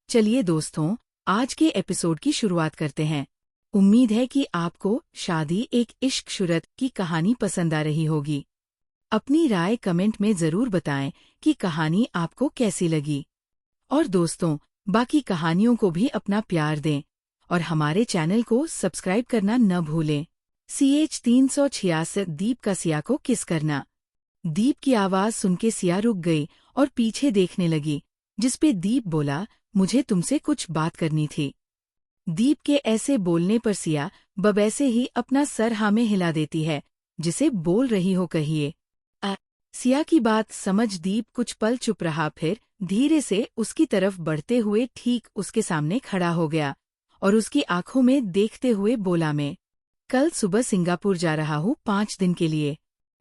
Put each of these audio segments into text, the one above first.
चलिए दोस्तों, आज के एपिसोड की शुरुआत करते हैं। उम्मीद है कि आपको शादी एक इश्क शुरत की कहानी पसंद आ रही होगी। अपनी राय कमेंट में जरूर बताएं कि कहानी आपको कैसी लगी। और दोस्तों, बाकी कहानियों को भी अपना प्यार दें और हमारे चैनल को सब्सक्राइब करना न भूलें। CH 366 दीप का सिया को किस करना। दीप की आवाज सुन के सिया रुक गई और पीछे देखने लगी, जिसपे दीप बोला, मुझे तुमसे कुछ बात करनी थी। दीप के ऐसे बोलने पर सिया बबैसे ही अपना सर हाँ में हिला देती है, जिसे बोल रही हो कहिए। सिया की बात समझ दीप कुछ पल चुप रहा, फिर धीरे से उसकी तरफ बढ़ते हुए ठीक उसके सामने खड़ा हो गया और उसकी आंखों में देखते हुए बोला, मैं कल सुबह सिंगापुर जा रहा हूँ 5 दिन के लिए।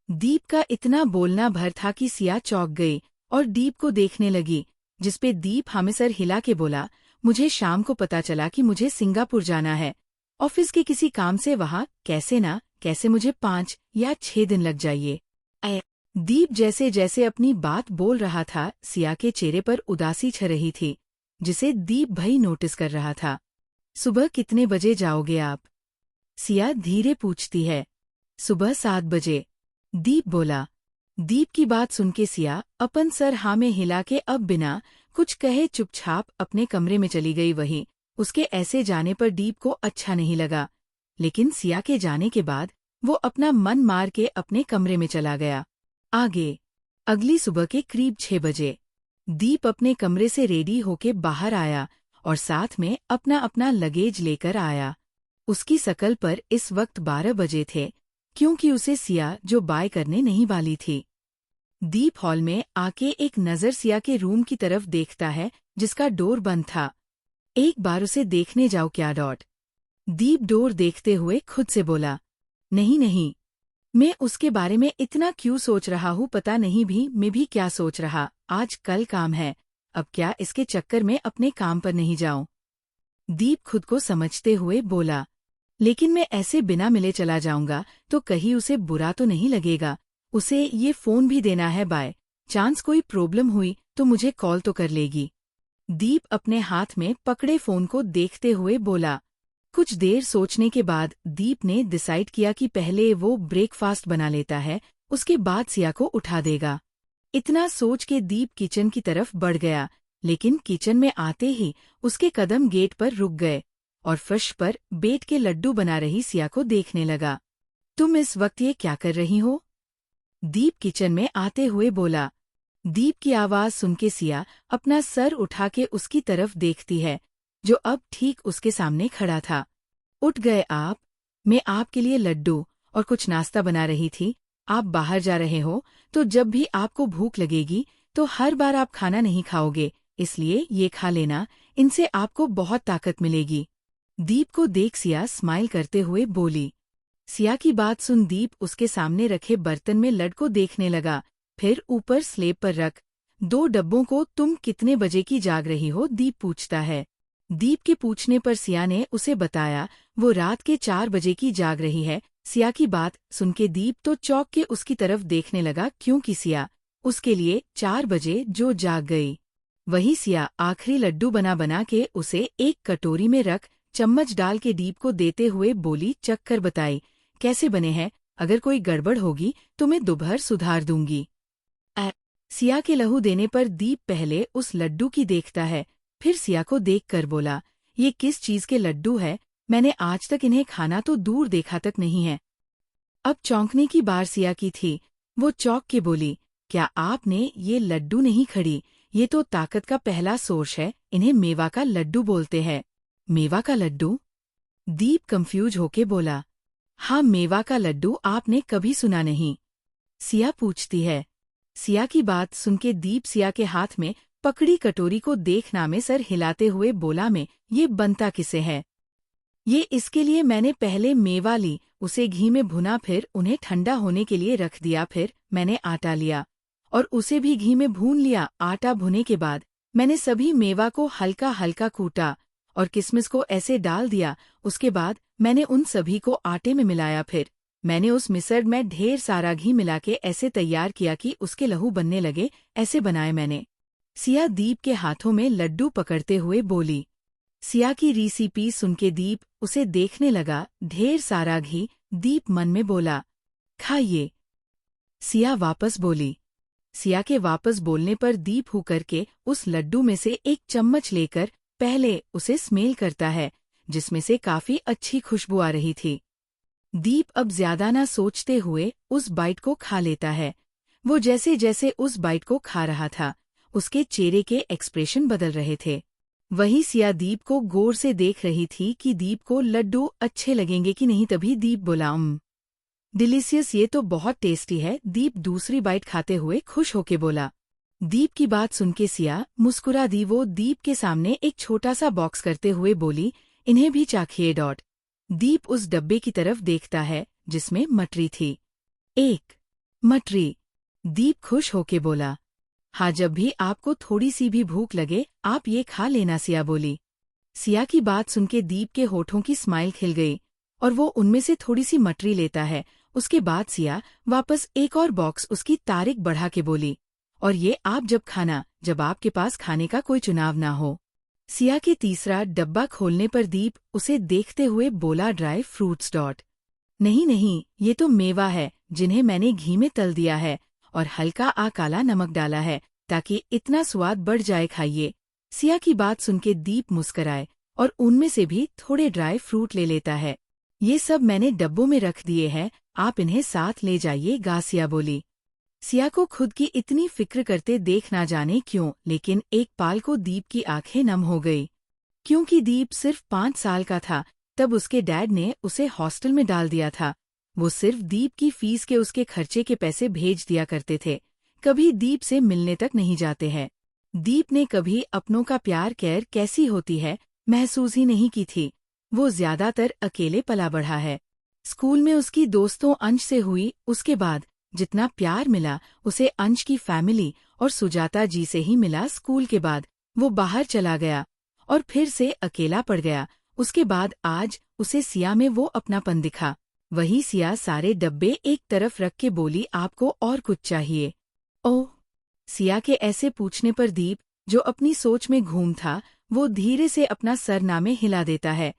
दीप का इतना बोलना भर था कि सिया चौंक गई और दीप को देखने लगी, जिसपे दीप हमें सर हिला के बोला, मुझे शाम को पता चला कि मुझे सिंगापुर जाना है, ऑफिस के किसी काम से। वहाँ कैसे ना कैसे मुझे 5 या 6 दिन लग जाइए। दीप जैसे जैसे अपनी बात बोल रहा था, सिया के चेहरे पर उदासी छा रही थी, जिसे दीप भाई नोटिस कर रहा था। सुबह कितने बजे जाओगे आप? सिया धीरे पूछती है। सुबह 7 बजे, दीप बोला। दीप की बात सुन के सिया अपन सर हाँ में हिला के अब बिना कुछ कहे चुपचाप अपने कमरे में चली गई। वहीं उसके ऐसे जाने पर दीप को अच्छा नहीं लगा, लेकिन सिया के जाने के बाद वो अपना मन मार के अपने कमरे में चला गया। आगे अगली सुबह के करीब 6 बजे दीप अपने कमरे से रेडी होके बाहर आया और साथ में अपना अपना लगेज लेकर आया। उसकी शकल पर इस वक्त 12 बजे थे, क्योंकि उसे सिया जो बाय करने नहीं वाली थी। दीप हॉल में आके एक नज़र सिया के रूम की तरफ देखता है, जिसका डोर बंद था। एक बार उसे देखने जाओ क्या डॉट। दीप डोर देखते हुए खुद से बोला, नहीं नहीं, मैं उसके बारे में इतना क्यों सोच रहा हूँ, पता नहीं भी मैं भी क्या सोच रहा। आज कल काम है, अब क्या इसके चक्कर में अपने काम पर नहीं जाऊं। दीप खुद को समझते हुए बोला, लेकिन मैं ऐसे बिना मिले चला जाऊंगा तो कहीं उसे बुरा तो नहीं लगेगा। उसे ये फोन भी देना है, बाय चांस कोई प्रॉब्लम हुई तो मुझे कॉल तो कर लेगी। दीप अपने हाथ में पकड़े फोन को देखते हुए बोला। कुछ देर सोचने के बाद दीप ने डिसाइड किया कि पहले वो ब्रेकफास्ट बना लेता है, उसके बाद सिया को उठा देगा। इतना सोच के दीप किचन की तरफ बढ़ गया, लेकिन किचन में आते ही उसके कदम गेट पर रुक गए और फर्श पर बेट के लड्डू बना रही सिया को देखने लगा। तुम इस वक्त ये क्या कर रही हो? दीप किचन में आते हुए बोला। दीप की आवाज सुन के सिया अपना सर उठा के उसकी तरफ देखती है, जो अब ठीक उसके सामने खड़ा था। उठ गए आप? मैं आपके लिए लड्डू और कुछ नाश्ता बना रही थी। आप बाहर जा रहे हो तो जब भी आपको भूख लगेगी तो हर बार आप खाना नहीं खाओगे, इसलिए ये खा लेना, इनसे आपको बहुत ताकत मिलेगी। दीप को देख सिया स्माइल करते हुए बोली। सिया की बात सुन दीप उसके सामने रखे बर्तन में लड्डू को देखने लगा, फिर ऊपर स्लेब पर रख 2 डब्बों को। तुम कितने बजे की जाग रही हो? दीप पूछता है। दीप के पूछने पर सिया ने उसे बताया वो रात के 4 बजे की जाग रही है। सिया की बात सुन के दीप तो चौंक के उसकी तरफ देखने लगा, क्योंकि सिया उसके लिए 4 बजे जो जाग गई। वही सिया आखिरी लड्डू बना बना के उसे एक कटोरी में रख चम्मच डाल के दीप को देते हुए बोली, चक्कर बताई कैसे बने हैं, अगर कोई गड़बड़ होगी तो मैं दोपहर सुधार दूंगी। सिया के लहू देने पर दीप पहले उस लड्डू की देखता है, फिर सिया को देखकर बोला, ये किस चीज के लड्डू है? मैंने आज तक इन्हें खाना तो दूर देखा तक नहीं है। अब चौंकने की बार सिया की थी। वो चौंक के बोली, क्या आपने ये लड्डू नहीं खड़ी? ये तो ताकत का पहला सोर्स है, इन्हें मेवा का लड्डू बोलते हैं। मेवा का लड्डू? दीप कंफ्यूज होके बोला। हाँ, मेवा का लड्डू आपने कभी सुना नहीं? सिया पूछती है। सिया की बात सुन के दीप सिया के हाथ में पकड़ी कटोरी को देखना में सर हिलाते हुए बोला, में ये बनता किसे है? ये इसके लिए मैंने पहले मेवा ली, उसे घी में भुना, फिर उन्हें ठंडा होने के लिए रख दिया, फिर मैंने आटा लिया और उसे भी घी में भून लिया। आटा भुने के बाद मैंने सभी मेवा को हल्का हल्का कूटा और किशमिश को ऐसे डाल दिया। उसके बाद मैंने उन सभी को आटे में मिलाया, फिर मैंने उस मिश्रण में ढेर सारा घी मिला के ऐसे तैयार किया कि उसके लहू बनने लगे, ऐसे बनाए मैंने। सिया दीप के हाथों में लड्डू पकड़ते हुए बोली। सिया की रेसिपी सुनके दीप उसे देखने लगा। ढेर सारा घी। दीप मन में बोला, खाइए। सिया वापस बोली। सिया के वापस बोलने पर दीप हु करके उस लड्डू में से एक चम्मच लेकर पहले उसे स्मेल करता है, जिसमें से काफी अच्छी खुशबू आ रही थी। दीप अब ज्यादा ना सोचते हुए उस बाइट को खा लेता है। वो जैसे जैसे उस बाइट को खा रहा था, उसके चेहरे के एक्सप्रेशन बदल रहे थे। वही सिया दीप को गौर से देख रही थी कि दीप को लड्डू अच्छे लगेंगे कि नहीं। तभी दीप बोला, डिलीशियस, ये तो बहुत टेस्टी है। दीप दूसरी बाइट खाते हुए खुश होके बोला। दीप की बात सुनके सिया मुस्कुरा दी। वो दीप के सामने एक छोटा सा बॉक्स करते हुए बोली, इन्हें भी चाखिए। दीप उस डब्बे की तरफ देखता है जिसमें मटरी थी। एक मटरी। दीप खुश होके बोला, हाँ, जब भी आपको थोड़ी सी भी भूख लगे आप ये खा लेना। सिया बोली। सिया की बात सुनके दीप के होठों की स्माइल खिल गई और वो उनमें से थोड़ी सी मटरी लेता है। उसके बाद सिया वापस एक और बॉक्स उसकी तारीख बढ़ा के बोली, और ये आप जब खाना जब आपके पास खाने का कोई चुनाव ना हो। सिया के तीसरा डब्बा खोलने पर दीप उसे देखते हुए बोला, ड्राई फ्रूट्स। नहीं नहीं, ये तो मेवा है जिन्हें मैंने घी में तल दिया है और हल्का काला नमक डाला है ताकि इतना स्वाद बढ़ जाए, खाइए। सिया की बात सुनके दीप मुस्कराए और उनमें से भी थोड़े ड्राई फ्रूट ले लेता है। ये सब मैंने डब्बों में रख दिए हैं, आप इन्हें साथ ले जाइए, सिया बोली। सिया को खुद की इतनी फिक्र करते देख ना जाने क्यों, लेकिन एक पाल को दीप की आंखें नम हो गई। क्योंकि दीप सिर्फ 5 साल का था तब उसके डैड ने उसे हॉस्टल में डाल दिया था। वो सिर्फ दीप की फीस के उसके खर्चे के पैसे भेज दिया करते थे, कभी दीप से मिलने तक नहीं जाते हैं। दीप ने कभी अपनों का प्यार केयर कैसी होती है महसूस ही नहीं की थी। वो ज्यादातर अकेले पला बढ़ा है। स्कूल में उसकी दोस्तों अंश से हुई, उसके बाद जितना प्यार मिला उसे अंश की फैमिली और सुजाता जी से ही मिला। स्कूल के बाद वो बाहर चला गया और फिर से अकेला पड़ गया। उसके बाद आज उसे सिया में वो अपनापन दिखा। वही सिया सारे डब्बे एक तरफ रख के बोली, आपको और कुछ चाहिए? ओह! सिया के ऐसे पूछने पर दीप, जो अपनी सोच में घूम था, वो धीरे से अपना सर नामे हिला देता है,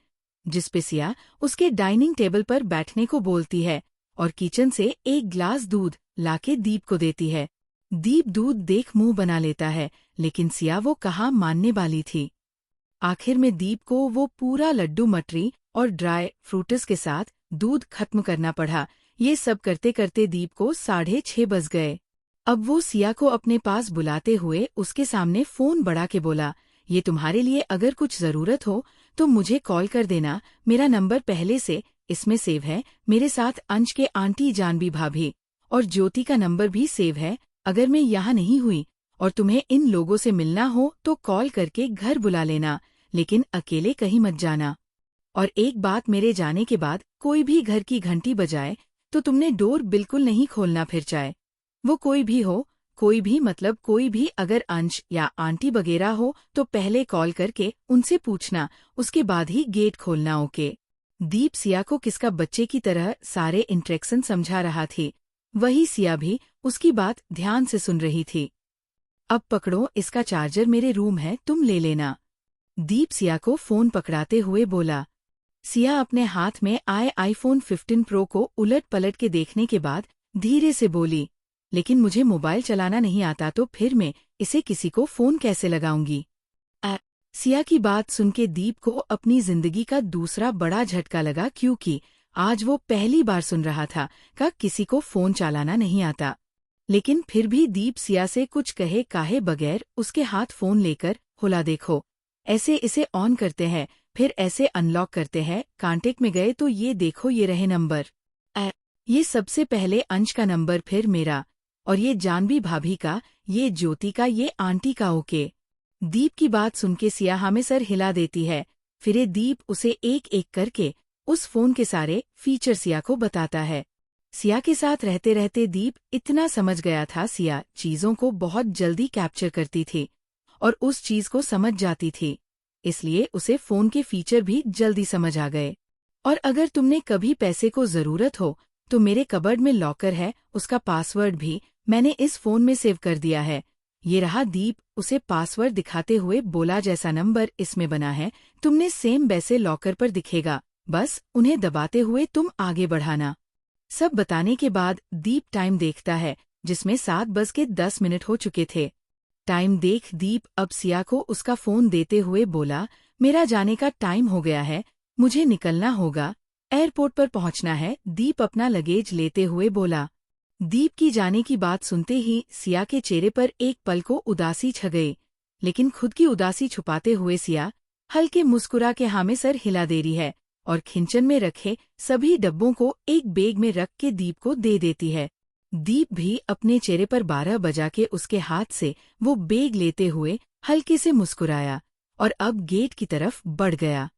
जिसपे सिया उसके डाइनिंग टेबल पर बैठने को बोलती है और किचन से एक ग्लास दूध लाके दीप को देती है। दीप दूध देख मुंह बना लेता है, लेकिन सिया वो कहाँ मानने वाली थी। आखिर में दीप को वो पूरा लड्डू मटरी और ड्राई फ्रूट्स के साथ दूध खत्म करना पड़ा। ये सब करते करते दीप को 6:30 बज गए। अब वो सिया को अपने पास बुलाते हुए उसके सामने फोन बढ़ा के बोला, ये तुम्हारे लिए, अगर कुछ जरूरत हो तो मुझे कॉल कर देना। मेरा नंबर पहले से इसमें सेव है। मेरे साथ अंश के आंटी जानवी भाभी और ज्योति का नंबर भी सेव है। अगर मैं यहाँ नहीं हुई और तुम्हें इन लोगों से मिलना हो तो कॉल करके घर बुला लेना, लेकिन अकेले कहीं मत जाना। और एक बात, मेरे जाने के बाद कोई भी घर की घंटी बजाए तो तुमने डोर बिल्कुल नहीं खोलना, फिर चाहे वो कोई भी हो, कोई भी मतलब कोई भी, अगर अंश या आंटी वगैरह हो तो पहले कॉल करके उनसे पूछना, उसके बाद ही गेट खोलना, ओके? दीप सिया को किसका बच्चे की तरह सारे इंट्रैक्शन समझा रहा थी। वही सिया भी उसकी बात ध्यान से सुन रही थी। अब पकड़ो, इसका चार्जर मेरे रूम है, तुम ले लेना। दीप सिया को फोन पकड़ाते हुए बोला। सिया अपने हाथ में आए आईफोन 15 प्रो को उलट पलट के देखने के बाद धीरे से बोली, लेकिन मुझे मोबाइल चलाना नहीं आता, तो फिर मैं इसे किसी को फोन कैसे लगाऊंगी? सिया की बात सुनके दीप को अपनी जिंदगी का दूसरा बड़ा झटका लगा, क्योंकि आज वो पहली बार सुन रहा था कि किसी को फोन चलाना नहीं आता। लेकिन फिर भी दीप सिया से कुछ कहे काहे बगैर उसके हाथ फोन लेकर, होला देखो, ऐसे इसे ऑन करते हैं, फिर ऐसे अनलॉक करते हैं, कांटेक्ट में गए तो ये देखो, ये रहे नंबर। ये सबसे पहले अंश का नंबर, फिर मेरा, और ये जानवी भाभी का, ये ज्योति का, ये आंटी का, ओके? दीप की बात सुनके सिया हमें सर हिला देती है। फिर दीप उसे एक एक करके उस फोन के सारे फीचर सिया को बताता है। सिया के साथ रहते रहते दीप इतना समझ गया था, सिया चीजों को बहुत जल्दी कैप्चर करती थी और उस चीज को समझ जाती थी, इसलिए उसे फोन के फीचर भी जल्दी समझ आ गए। और अगर तुमने कभी पैसे को जरूरत हो तो मेरे कबर्ड में लॉकर है, उसका पासवर्ड भी मैंने इस फोन में सेव कर दिया है। ये रहा दीप उसे पासवर्ड दिखाते हुए बोला, जैसा नंबर इसमें बना है तुमने सेम वैसे लॉकर पर दिखेगा, बस उन्हें दबाते हुए तुम आगे बढ़ाना। सब बताने के बाद दीप टाइम देखता है जिसमें 7:10 हो चुके थे। टाइम देख दीप अब सिया को उसका फोन देते हुए बोला, मेरा जाने का टाइम हो गया है, मुझे निकलना होगा, एयरपोर्ट पर पहुंचना है। दीप अपना लगेज लेते हुए बोला। दीप की जाने की बात सुनते ही सिया के चेहरे पर एक पल को उदासी छा गई, लेकिन खुद की उदासी छुपाते हुए सिया हल्के मुस्कुरा के हाँ में सर हिला दे रही है और खिंचन में रखे सभी डब्बों को एक बैग में रख के दीप को दे देती है। दीप भी अपने चेहरे पर 12 बजा के उसके हाथ से वो बैग लेते हुए हल्के से मुस्कुराया और अब गेट की तरफ बढ़ गया।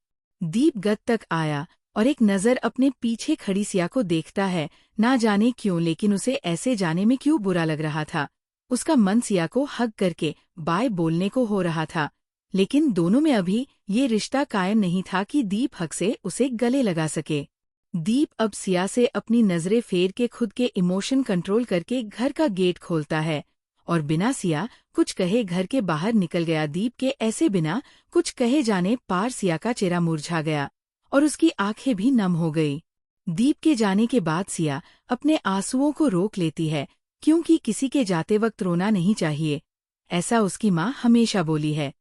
दीप गद तक आया और एक नज़र अपने पीछे खड़ी सिया को देखता है। ना जाने क्यों, लेकिन उसे ऐसे जाने में क्यों बुरा लग रहा था। उसका मन सिया को हग करके बाय बोलने को हो रहा था, लेकिन दोनों में अभी ये रिश्ता कायम नहीं था कि दीप हक से उसे गले लगा सके। दीप अब सिया से अपनी नजरें फेर के खुद के इमोशन कंट्रोल करके घर का गेट खोलता है और बिना सिया कुछ कहे घर के बाहर निकल गया। दीप के ऐसे बिना कुछ कहे जाने पार सिया का चेहरा मुरझा गया और उसकी आंखें भी नम हो गई। दीप के जाने के बाद सिया अपने आंसुओं को रोक लेती है, क्योंकि किसी के जाते वक्त रोना नहीं चाहिए, ऐसा उसकी माँ हमेशा बोली है।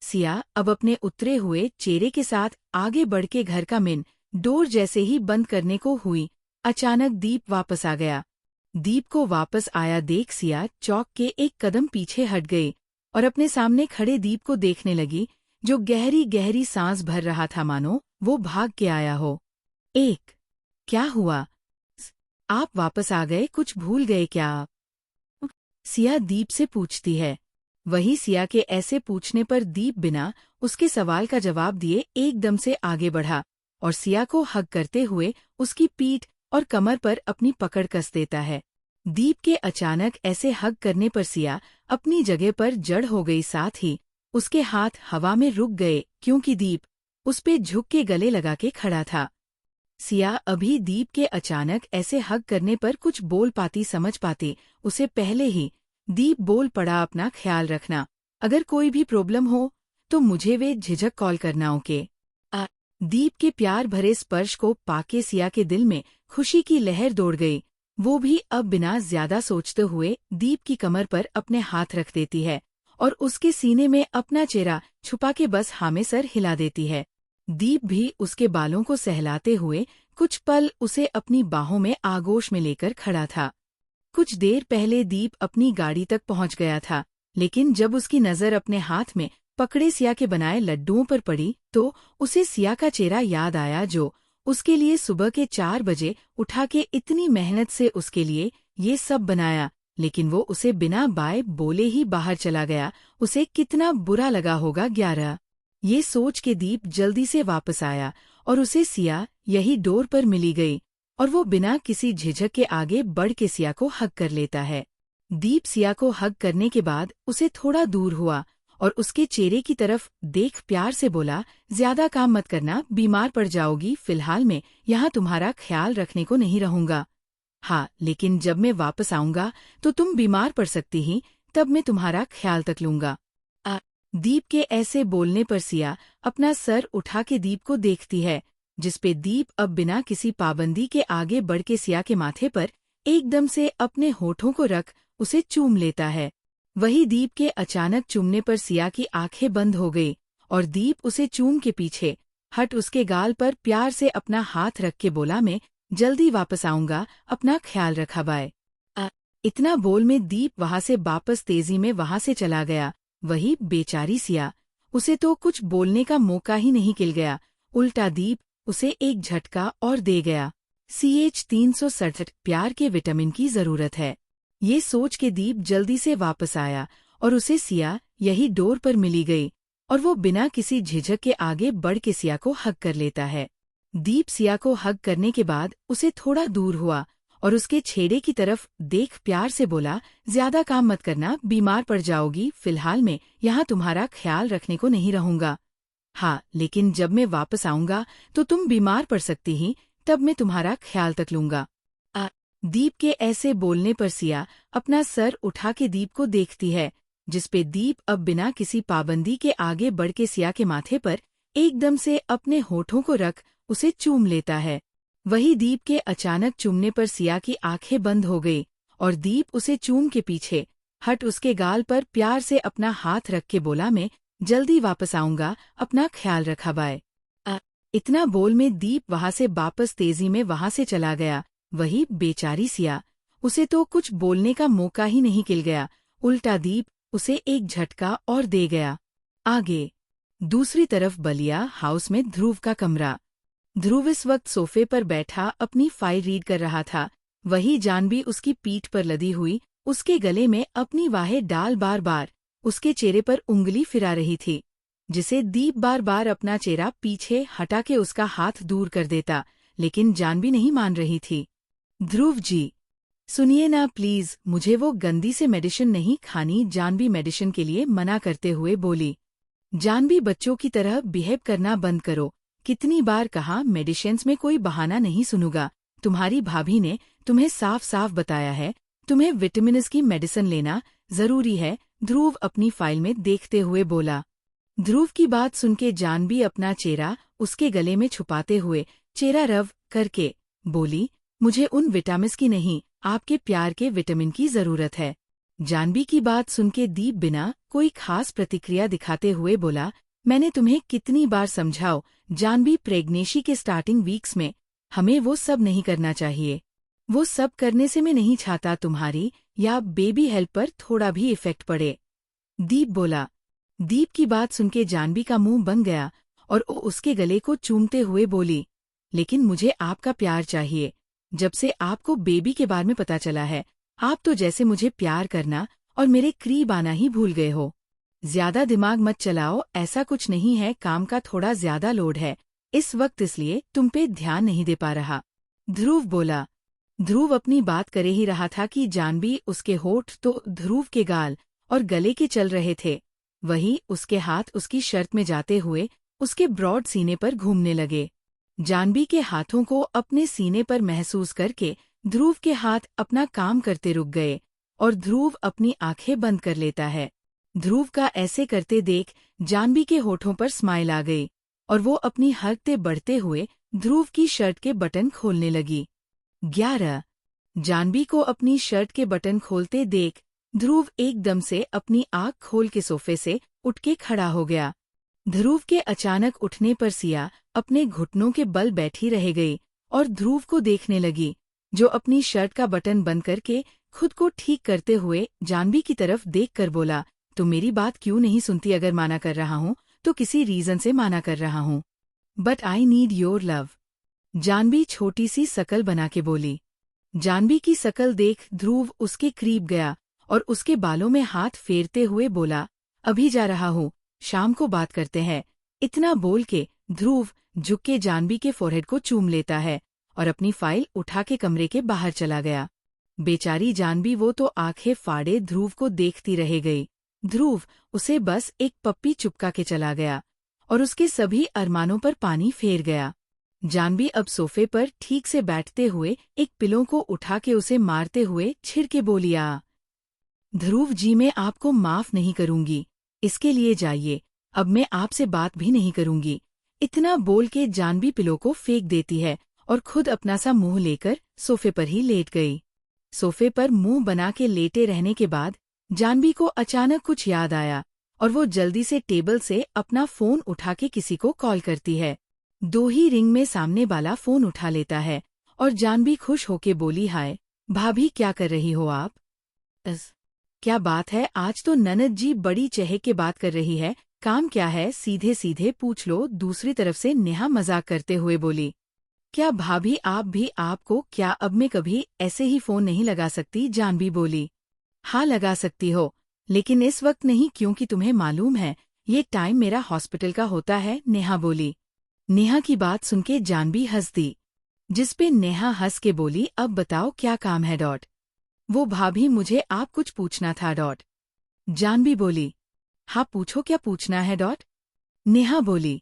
सिया अब अपने उतरे हुए चेहरे के साथ आगे बढ़ के घर का मेन डोर जैसे ही बंद करने को हुई, अचानक दीप वापस आ गया। दीप को वापस आया देख सिया चौक के एक कदम पीछे हट गई और अपने सामने खड़े दीप को देखने लगी, जो गहरी गहरी सांस भर रहा था, मानो वो भाग के आया हो। क्या हुआ? आप वापस आ गए, कुछ भूल गए क्या आप? सिया दीप से पूछती है। वही सिया के ऐसे पूछने पर दीप बिना उसके सवाल का जवाब दिए एकदम से आगे बढ़ा और सिया को हग करते हुए उसकी पीठ और कमर पर अपनी पकड़ कस देता है। दीप के अचानक ऐसे हग करने पर सिया अपनी जगह पर जड़ हो गई, साथ ही उसके हाथ हवा में रुक गए, क्योंकि दीप उस पे झुक के गले लगा के खड़ा था। सिया अभी दीप के अचानक ऐसे हग करने पर कुछ बोल पाती समझ पाती उसे पहले ही दीप बोल पड़ा, अपना ख्याल रखना, अगर कोई भी प्रॉब्लम हो तो मुझे वे झिझक कॉल करना, ओके। दीप के प्यार भरे स्पर्श को पाके सिया के दिल में खुशी की लहर दौड़ गई। वो भी अब बिना ज्यादा सोचते हुए दीप की कमर पर अपने हाथ रख देती है और उसके सीने में अपना चेहरा छुपा के बस हाँ में सर हिला देती है। दीप भी उसके बालों को सहलाते हुए कुछ पल उसे अपनी बाहों में आगोश में लेकर खड़ा था। कुछ देर पहले दीप अपनी गाड़ी तक पहुंच गया था, लेकिन जब उसकी नजर अपने हाथ में पकड़े सिया के बनाए लड्डुओं पर पड़ी तो उसे सिया का चेहरा याद आया, जो उसके लिए सुबह के 4 बजे उठा के इतनी मेहनत से उसके लिए ये सब बनाया, लेकिन वो उसे बिना बाय बोले ही बाहर चला गया। उसे कितना बुरा लगा होगा। 11 ये सोच के दीप जल्दी से वापस आया और उसे सिया यही डोर पर मिली गई और वो बिना किसी झिझक के आगे बढ़ के सिया को हग कर लेता है। दीप सिया को हग करने के बाद उसे थोड़ा दूर हुआ और उसके चेहरे की तरफ देख प्यार से बोला, ज्यादा काम मत करना, बीमार पड़ जाओगी, फिलहाल मैं यहाँ तुम्हारा ख्याल रखने को नहीं रहूंगा। हाँ, लेकिन जब मैं वापस आऊंगा तो तुम बीमार पड़ सकती ही, तब मैं तुम्हारा ख्याल तक लूंगा। दीप के ऐसे बोलने पर सिया अपना सर उठा के दीप को देखती है, जिसपे दीप अब बिना किसी पाबंदी के आगे बढ़ के सिया के माथे पर एकदम से अपने होठों को रख उसे चूम लेता है। वही दीप के अचानक चूमने पर सिया की आंखें बंद हो गई और दीप उसे चूम के पीछे हट उसके गाल पर प्यार से अपना हाथ रख के बोला, मैं जल्दी वापस आऊंगा, अपना ख्याल रखा, बाय। इतना बोल में दीप वहां से वापस तेजी में वहां से चला गया। वही बेचारी सिया, उसे तो कुछ बोलने का मौका ही नहीं मिल गया, उल्टा दीप उसे एक झटका और दे गया। CH 367 प्यार के विटामिन की जरूरत है। ये सोच के दीप जल्दी से वापस आया और उसे सिया यही डोर पर मिली गई और वो बिना किसी झिझक के आगे बढ़ के सिया को हग कर लेता है। दीप सिया को हग करने के बाद उसे थोड़ा दूर हुआ और उसके छेड़े की तरफ देख प्यार से बोला, ज्यादा काम मत करना, बीमार पड़ जाओगी, फिलहाल मैं यहाँ तुम्हारा ख्याल रखने को नहीं रहूंगा। हाँ, लेकिन जब मैं वापस आऊंगा तो तुम बीमार पड़ सकती ही, तब मैं तुम्हारा ख्याल तक लूंगा। दीप के ऐसे बोलने पर सिया अपना सर उठा के दीप को देखती है, जिसपे दीप अब बिना किसी पाबंदी के आगे बढ़ के सिया के माथे पर एकदम से अपने होठों को रख उसे चूम लेता है। वही दीप के अचानक चूमने पर सिया की आंखें बंद हो गई और दीप उसे चूम के पीछे हट उसके गाल पर प्यार से अपना हाथ रख के बोला, मैं जल्दी वापस आऊंगा, अपना ख्याल रखा, बाय। इतना बोल में दीप वहां से वापस तेजी में वहां से चला गया। वही बेचारी सिया, उसे तो कुछ बोलने का मौका ही नहीं मिल गया, उल्टा दीप उसे एक झटका और दे गया। आगे दूसरी तरफ बलिया हाउस में ध्रुव का कमरा। ध्रुव इस वक्त सोफे पर बैठा अपनी फाइल रीड कर रहा था। वही जानवी उसकी पीठ पर लदी हुई उसके गले में अपनी बाहें डाल बार बार उसके चेहरे पर उंगली फिरा रही थी, जिसे दीप बार बार अपना चेहरा पीछे हटा के उसका हाथ दूर कर देता, लेकिन जानवी नहीं मान रही थी। ध्रुव जी सुनिए ना प्लीज, मुझे वो गंदी से मेडिसिन नहीं खानी, जानवी मेडिसिन के लिए मना करते हुए बोली। जानवी बच्चों की तरह बिहेव करना बंद करो, कितनी बार कहा मेडिसिन्स में कोई बहाना नहीं सुनूंगा, तुम्हारी भाभी ने तुम्हें साफ साफ बताया है, तुम्हें विटामिन्स की मेडिसिन लेना जरूरी है, ध्रुव अपनी फाइल में देखते हुए बोला। ध्रुव की बात सुनके जानवी अपना चेहरा उसके गले में छुपाते हुए चेहरा रव करके बोली, मुझे उन विटामिन्स की नहीं, आपके प्यार के विटामिन की जरूरत है। जानवी की बात सुनके दीप बिना कोई खास प्रतिक्रिया दिखाते हुए बोला, मैंने तुम्हें कितनी बार समझाओ जानवी, प्रेगनेंसी के स्टार्टिंग वीक्स में हमें वो सब नहीं करना चाहिए। वो सब करने से मैं नहीं चाहता तुम्हारी या बेबी हेल्थ पर थोड़ा भी इफेक्ट पड़े, दीप बोला। दीप की बात सुनके जानवी का मुंह बन गया और वो उसके गले को चूमते हुए बोली, लेकिन मुझे आपका प्यार चाहिए। जब से आपको बेबी के बारे में पता चला है, आप तो जैसे मुझे प्यार करना और मेरे करीब आना ही भूल गए हो। ज्यादा दिमाग मत चलाओ, ऐसा कुछ नहीं है, काम का थोड़ा ज्यादा लोड है इस वक्त, इसलिए तुम पे ध्यान नहीं दे पा रहा, ध्रुव बोला। ध्रुव अपनी बात करे ही रहा था कि जानवी उसके होठ तो ध्रुव के गाल और गले के चल रहे थे। वही उसके हाथ उसकी शर्ट में जाते हुए उसके ब्रॉड सीने पर घूमने लगे। जानवी के हाथों को अपने सीने पर महसूस करके ध्रुव के हाथ अपना काम करते रुक गए और ध्रुव अपनी आंखें बंद कर लेता है। ध्रुव का ऐसे करते देख जानवी के होठों पर स्माइल आ गई और वो अपनी हरकतें बढ़ते हुए ध्रुव की शर्ट के बटन खोलने लगी। 11 जानवी को अपनी शर्ट के बटन खोलते देख ध्रुव एकदम से अपनी आँख खोल के सोफे से उठ के खड़ा हो गया। ध्रुव के अचानक उठने पर सिया अपने घुटनों के बल बैठी रह गई और ध्रुव को देखने लगी, जो अपनी शर्ट का बटन बंद करके खुद को ठीक करते हुए जानवी की तरफ देखकर बोला, तुम मेरी बात क्यों नहीं सुनती? अगर माना कर रहा हूँ तो किसी रीजन से माना कर रहा हूँ, but I need your love, Janvi छोटी सी शकल बना के बोली। जानवी की शकल देख ध्रुव उसके करीब गया और उसके बालों में हाथ फेरते हुए बोला, अभी जा रहा हूँ, शाम को बात करते हैं। इतना बोल के ध्रुव झुक के जानवी के फोरहेड को चूम लेता है और अपनी फाइल उठा के कमरे के बाहर चला गया। बेचारी जानवी वो तो आंखें फाड़े ध्रुव को देखती रह गई। ध्रुव उसे बस एक पप्पी चुपका के चला गया और उसके सभी अरमानों पर पानी फेर गया। जानवी अब सोफे पर ठीक से बैठते हुए एक पिलो को उठा के उसे मारते हुए छिड़के बोली, आ ध्रुव जी, मैं आपको माफ नहीं करूंगी, इसके लिए जाइए, अब मैं आपसे बात भी नहीं करूंगी। इतना बोल के जानवी पिलो को फेंक देती है और खुद अपना सा मुंह लेकर सोफे पर ही लेट गई। सोफे पर मुंह बना के लेटे रहने के बाद जानवी को अचानक कुछ याद आया और वो जल्दी से टेबल से अपना फोन उठा के किसी को कॉल करती है। 2 ही रिंग में सामने वाला फोन उठा लेता है और जानवी खुश होके बोली, हाय भाभी, क्या कर रही हो आप? क्या बात है, आज तो ननद जी बड़ी चहक के बात कर रही है, काम क्या है, सीधे सीधे पूछ लो। दूसरी तरफ से नेहा मजाक करते हुए बोली, क्या भाभी आप भी, आपको क्या अब मैं कभी ऐसे ही फोन नहीं लगा सकती? जानवी बोली, हाँ लगा सकती हो, लेकिन इस वक्त नहीं, क्योंकि तुम्हें मालूम है ये टाइम मेरा हॉस्पिटल का होता है, नेहा बोली। नेहा की बात सुनके जानवी हंस दी, जिसपे नेहा हंस के बोली, अब बताओ क्या काम है? डॉट वो भाभी, मुझे आप कुछ पूछना था। डॉट जानवी बोली, हाँ पूछो, क्या पूछना है? डॉट नेहा बोली,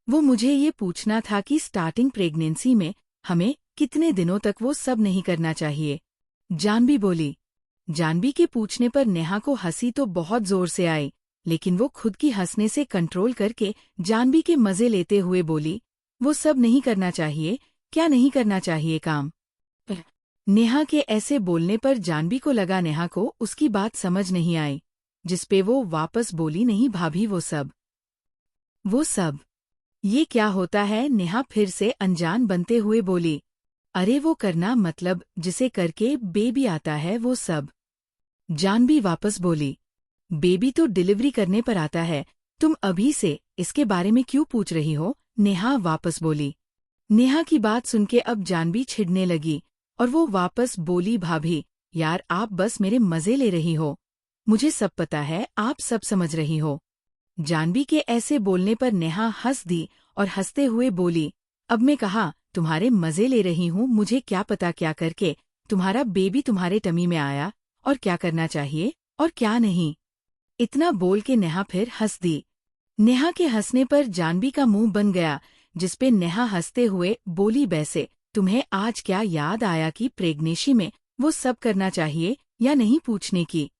वो मुझे ये पूछना था कि स्टार्टिंग प्रेगनेंसी में हमें कितने दिनों तक वो सब नहीं करना चाहिए? जानवी बोली, जानवी के पूछने पर नेहा को हंसी तो बहुत जोर से आई, लेकिन वो खुद की हंसने से कंट्रोल करके जानवी के मजे लेते हुए बोली, वो सब नहीं करना चाहिए, क्या नहीं करना चाहिए काम। नेहा के ऐसे बोलने पर जानवी को लगा नेहा को उसकी बात समझ नहीं आई, जिसपे वो वापस बोली, नहीं भाभी वो सब ये क्या होता है। नेहा फिर से अनजान बनते हुए बोली, अरे वो करना मतलब जिसे करके बेबी आता है वो सब। जानवी वापस बोली, बेबी तो डिलीवरी करने पर आता है, तुम अभी से इसके बारे में क्यों पूछ रही हो। नेहा वापस बोली। नेहा की बात सुनके अब जानवी छिड़ने लगी और वो वापस बोली, भाभी यार आप बस मेरे मजे ले रही हो, मुझे सब पता है, आप सब समझ रही हो। जानवी के ऐसे बोलने पर नेहा हंस दी और हंसते हुए बोली, अब मैं कहा तुम्हारे मजे ले रही हूँ, मुझे क्या पता क्या करके तुम्हारा बेबी तुम्हारे टमी में आया और क्या करना चाहिए और क्या नहीं। इतना बोल के नेहा फिर हंस दी। नेहा के हंसने पर जानवी का मुंह बन गया, जिसपे नेहा हंसते हुए बोली, वैसे तुम्हें आज क्या याद आया कि प्रेग्नेंसी में वो सब करना चाहिए या नहीं पूछने की।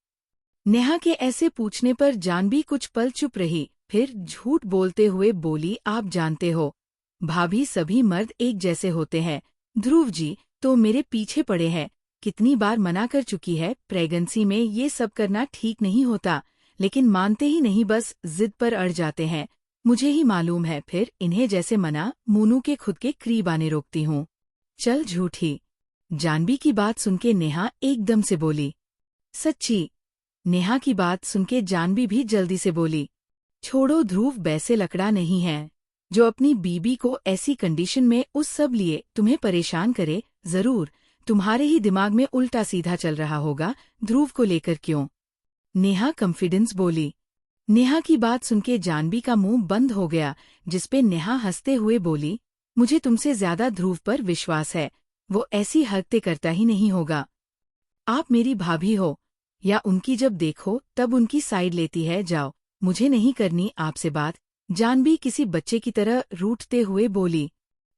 नेहा के ऐसे पूछने पर जानवी कुछ पल चुप रही, फिर झूठ बोलते हुए बोली, आप जानते हो भाभी सभी मर्द एक जैसे होते हैं, ध्रुव जी तो मेरे पीछे पड़े हैं, कितनी बार मना कर चुकी है, प्रेगनेंसी में ये सब करना ठीक नहीं होता, लेकिन मानते ही नहीं, बस जिद पर अड़ जाते हैं, मुझे ही मालूम है, फिर इन्हें जैसे मना मोनू के खुद के करीब आने रोकती हूँ। चल झूठी। जानवी की बात सुनके नेहा एकदम से बोली, सच्ची। नेहा की बात सुनके जानवी भी जल्दी से बोली, छोड़ो ध्रुव वैसे लकड़ा नहीं है जो अपनी बीबी को ऐसी कंडीशन में उस सब लिए तुम्हें परेशान करे, जरूर तुम्हारे ही दिमाग में उल्टा सीधा चल रहा होगा, ध्रुव को लेकर क्यों। नेहा कॉन्फिडेंस बोली। नेहा की बात सुनके जानवी का मुंह बंद हो गया, जिसपे नेहा हंसते हुए बोली, मुझे तुमसे ज्यादा ध्रुव पर विश्वास है, वो ऐसी हरकतें करता ही नहीं होगा। आप मेरी भाभी हो, या उनकी जब देखो तब उनकी साइड लेती है, जाओ मुझे नहीं करनी आपसे बात। जानवी किसी बच्चे की तरह रूठते हुए बोली।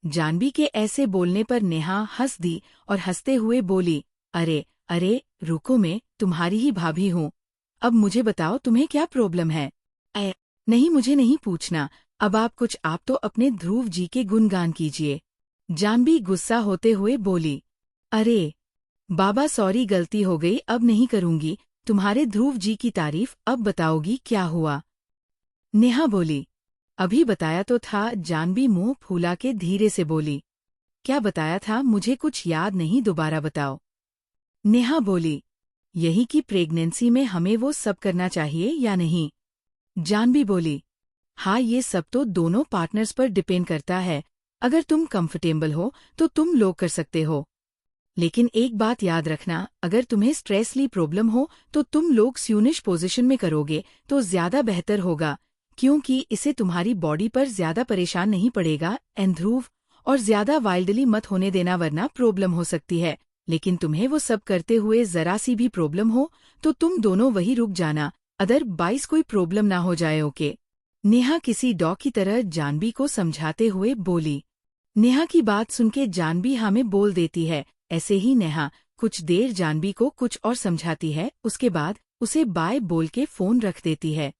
जानवी के ऐसे बोलने पर नेहा हंस दी और हंसते हुए बोली, अरे अरे रुको, मैं तुम्हारी ही भाभी हूँ, अब मुझे बताओ तुम्हें क्या प्रॉब्लम है। नहीं मुझे नहीं पूछना, अब आप तो अपने ध्रुव जी के गुणगान कीजिए। जानवी गुस्सा होते हुए बोली, अरे बाबा सॉरी गलती हो गई, अब नहीं करूंगी, तुम्हारे ध्रुव जी की तारीफ, अब बताओगी क्या हुआ। नेहा बोली, अभी बताया तो था। जानवी मुंह फूला के धीरे से बोली, क्या बताया था, मुझे कुछ याद नहीं, दोबारा बताओ। नेहा बोली, यही कि प्रेगनेंसी में हमें वो सब करना चाहिए या नहीं। जानवी बोली, हाँ ये सब तो दोनों पार्टनर्स पर डिपेंड करता है, अगर तुम कंफर्टेबल हो तो तुम लोग कर सकते हो, लेकिन एक बात याद रखना, अगर तुम्हें स्ट्रेसली प्रॉब्लम हो तो तुम लोग स्यूनिश पोजीशन में करोगे तो ज्यादा बेहतर होगा, क्योंकि इससे तुम्हारी बॉडी पर ज्यादा परेशान नहीं पड़ेगा। ध्रुव और ज्यादा वाइल्डली मत होने देना, वरना प्रॉब्लम हो सकती है, लेकिन तुम्हें वो सब करते हुए जरा सी भी प्रॉब्लम हो तो तुम दोनों वही रुक जाना, अदरवाइज कोई प्रॉब्लम ना हो जाए, ओके। नेहा किसी डॉग की तरह जानवी को समझाते हुए बोली। नेहा की बात सुनके जानवी हाँ में बोल देती है। ऐसे ही नेहा कुछ देर जानवी को कुछ और समझाती है, उसके बाद उसे बाय बोल के फोन रख देती है।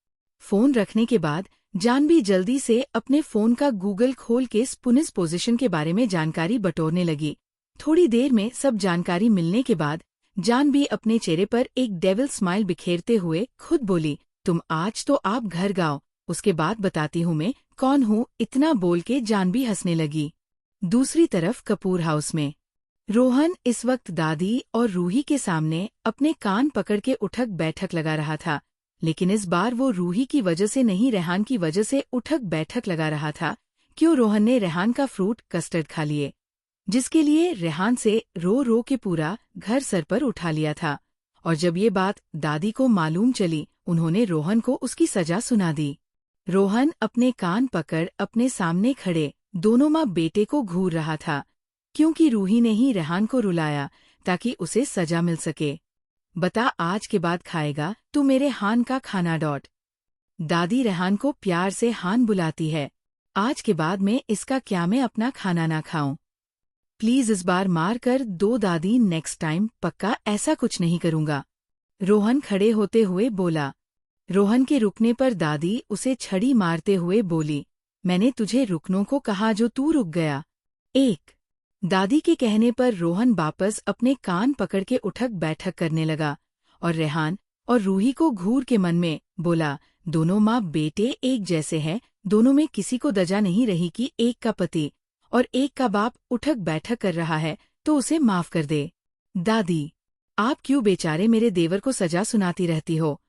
फोन रखने के बाद जानवी जल्दी से अपने फोन का गूगल खोल के स्पूनिस पोजीशन के बारे में जानकारी बटोरने लगी। थोड़ी देर में सब जानकारी मिलने के बाद जानवी अपने चेहरे पर एक डेविल स्माइल बिखेरते हुए खुद बोली, तुम आज तो आप घर गाओ, उसके बाद बताती हूँ मैं कौन हूँ। इतना बोल के जानवी हंसने लगी। दूसरी तरफ कपूर हाउस में रोहन इस वक्त दादी और रूही के सामने अपने कान पकड़ के उठक बैठक लगा रहा था, लेकिन इस बार वो रूही की वजह से नहीं, रेहान की वजह से उठक बैठक लगा रहा था। क्यों, रोहन ने रेहान का फ्रूट कस्टर्ड खा लिए, जिसके लिए रेहान से रो रो के पूरा घर सर पर उठा लिया था, और जब ये बात दादी को मालूम चली, उन्होंने रोहन को उसकी सजा सुना दी। रोहन अपने कान पकड़ अपने सामने खड़े दोनों माँ बेटे को घूर रहा था, क्योंकि रूही ने ही रेहान को रुलाया ताकि उसे सजा मिल सके। बता आज के बाद खाएगा तू मेरे हान का खाना। दादी रेहान को प्यार से हान बुलाती है। आज के बाद में इसका क्या मैं अपना खाना ना खाऊं? प्लीज इस बार मार कर दो दादी, नेक्स्ट टाइम पक्का ऐसा कुछ नहीं करूंगा। रोहन खड़े होते हुए बोला। रोहन के रुकने पर दादी उसे छड़ी मारते हुए बोली, मैंने तुझे रुकने को कहा जो तू रुक गया। एक दादी के कहने पर रोहन वापस अपने कान पकड़ के उठक बैठक करने लगा और रेहान और रूही को घूर के मन में बोला, दोनों माँ बेटे एक जैसे हैं, दोनों में किसी को दजा नहीं रही कि एक का पति और एक का बाप उठक बैठक कर रहा है तो उसे माफ कर दे। दादी, आप क्यों बेचारे मेरे देवर को सजा सुनाती रहती हो?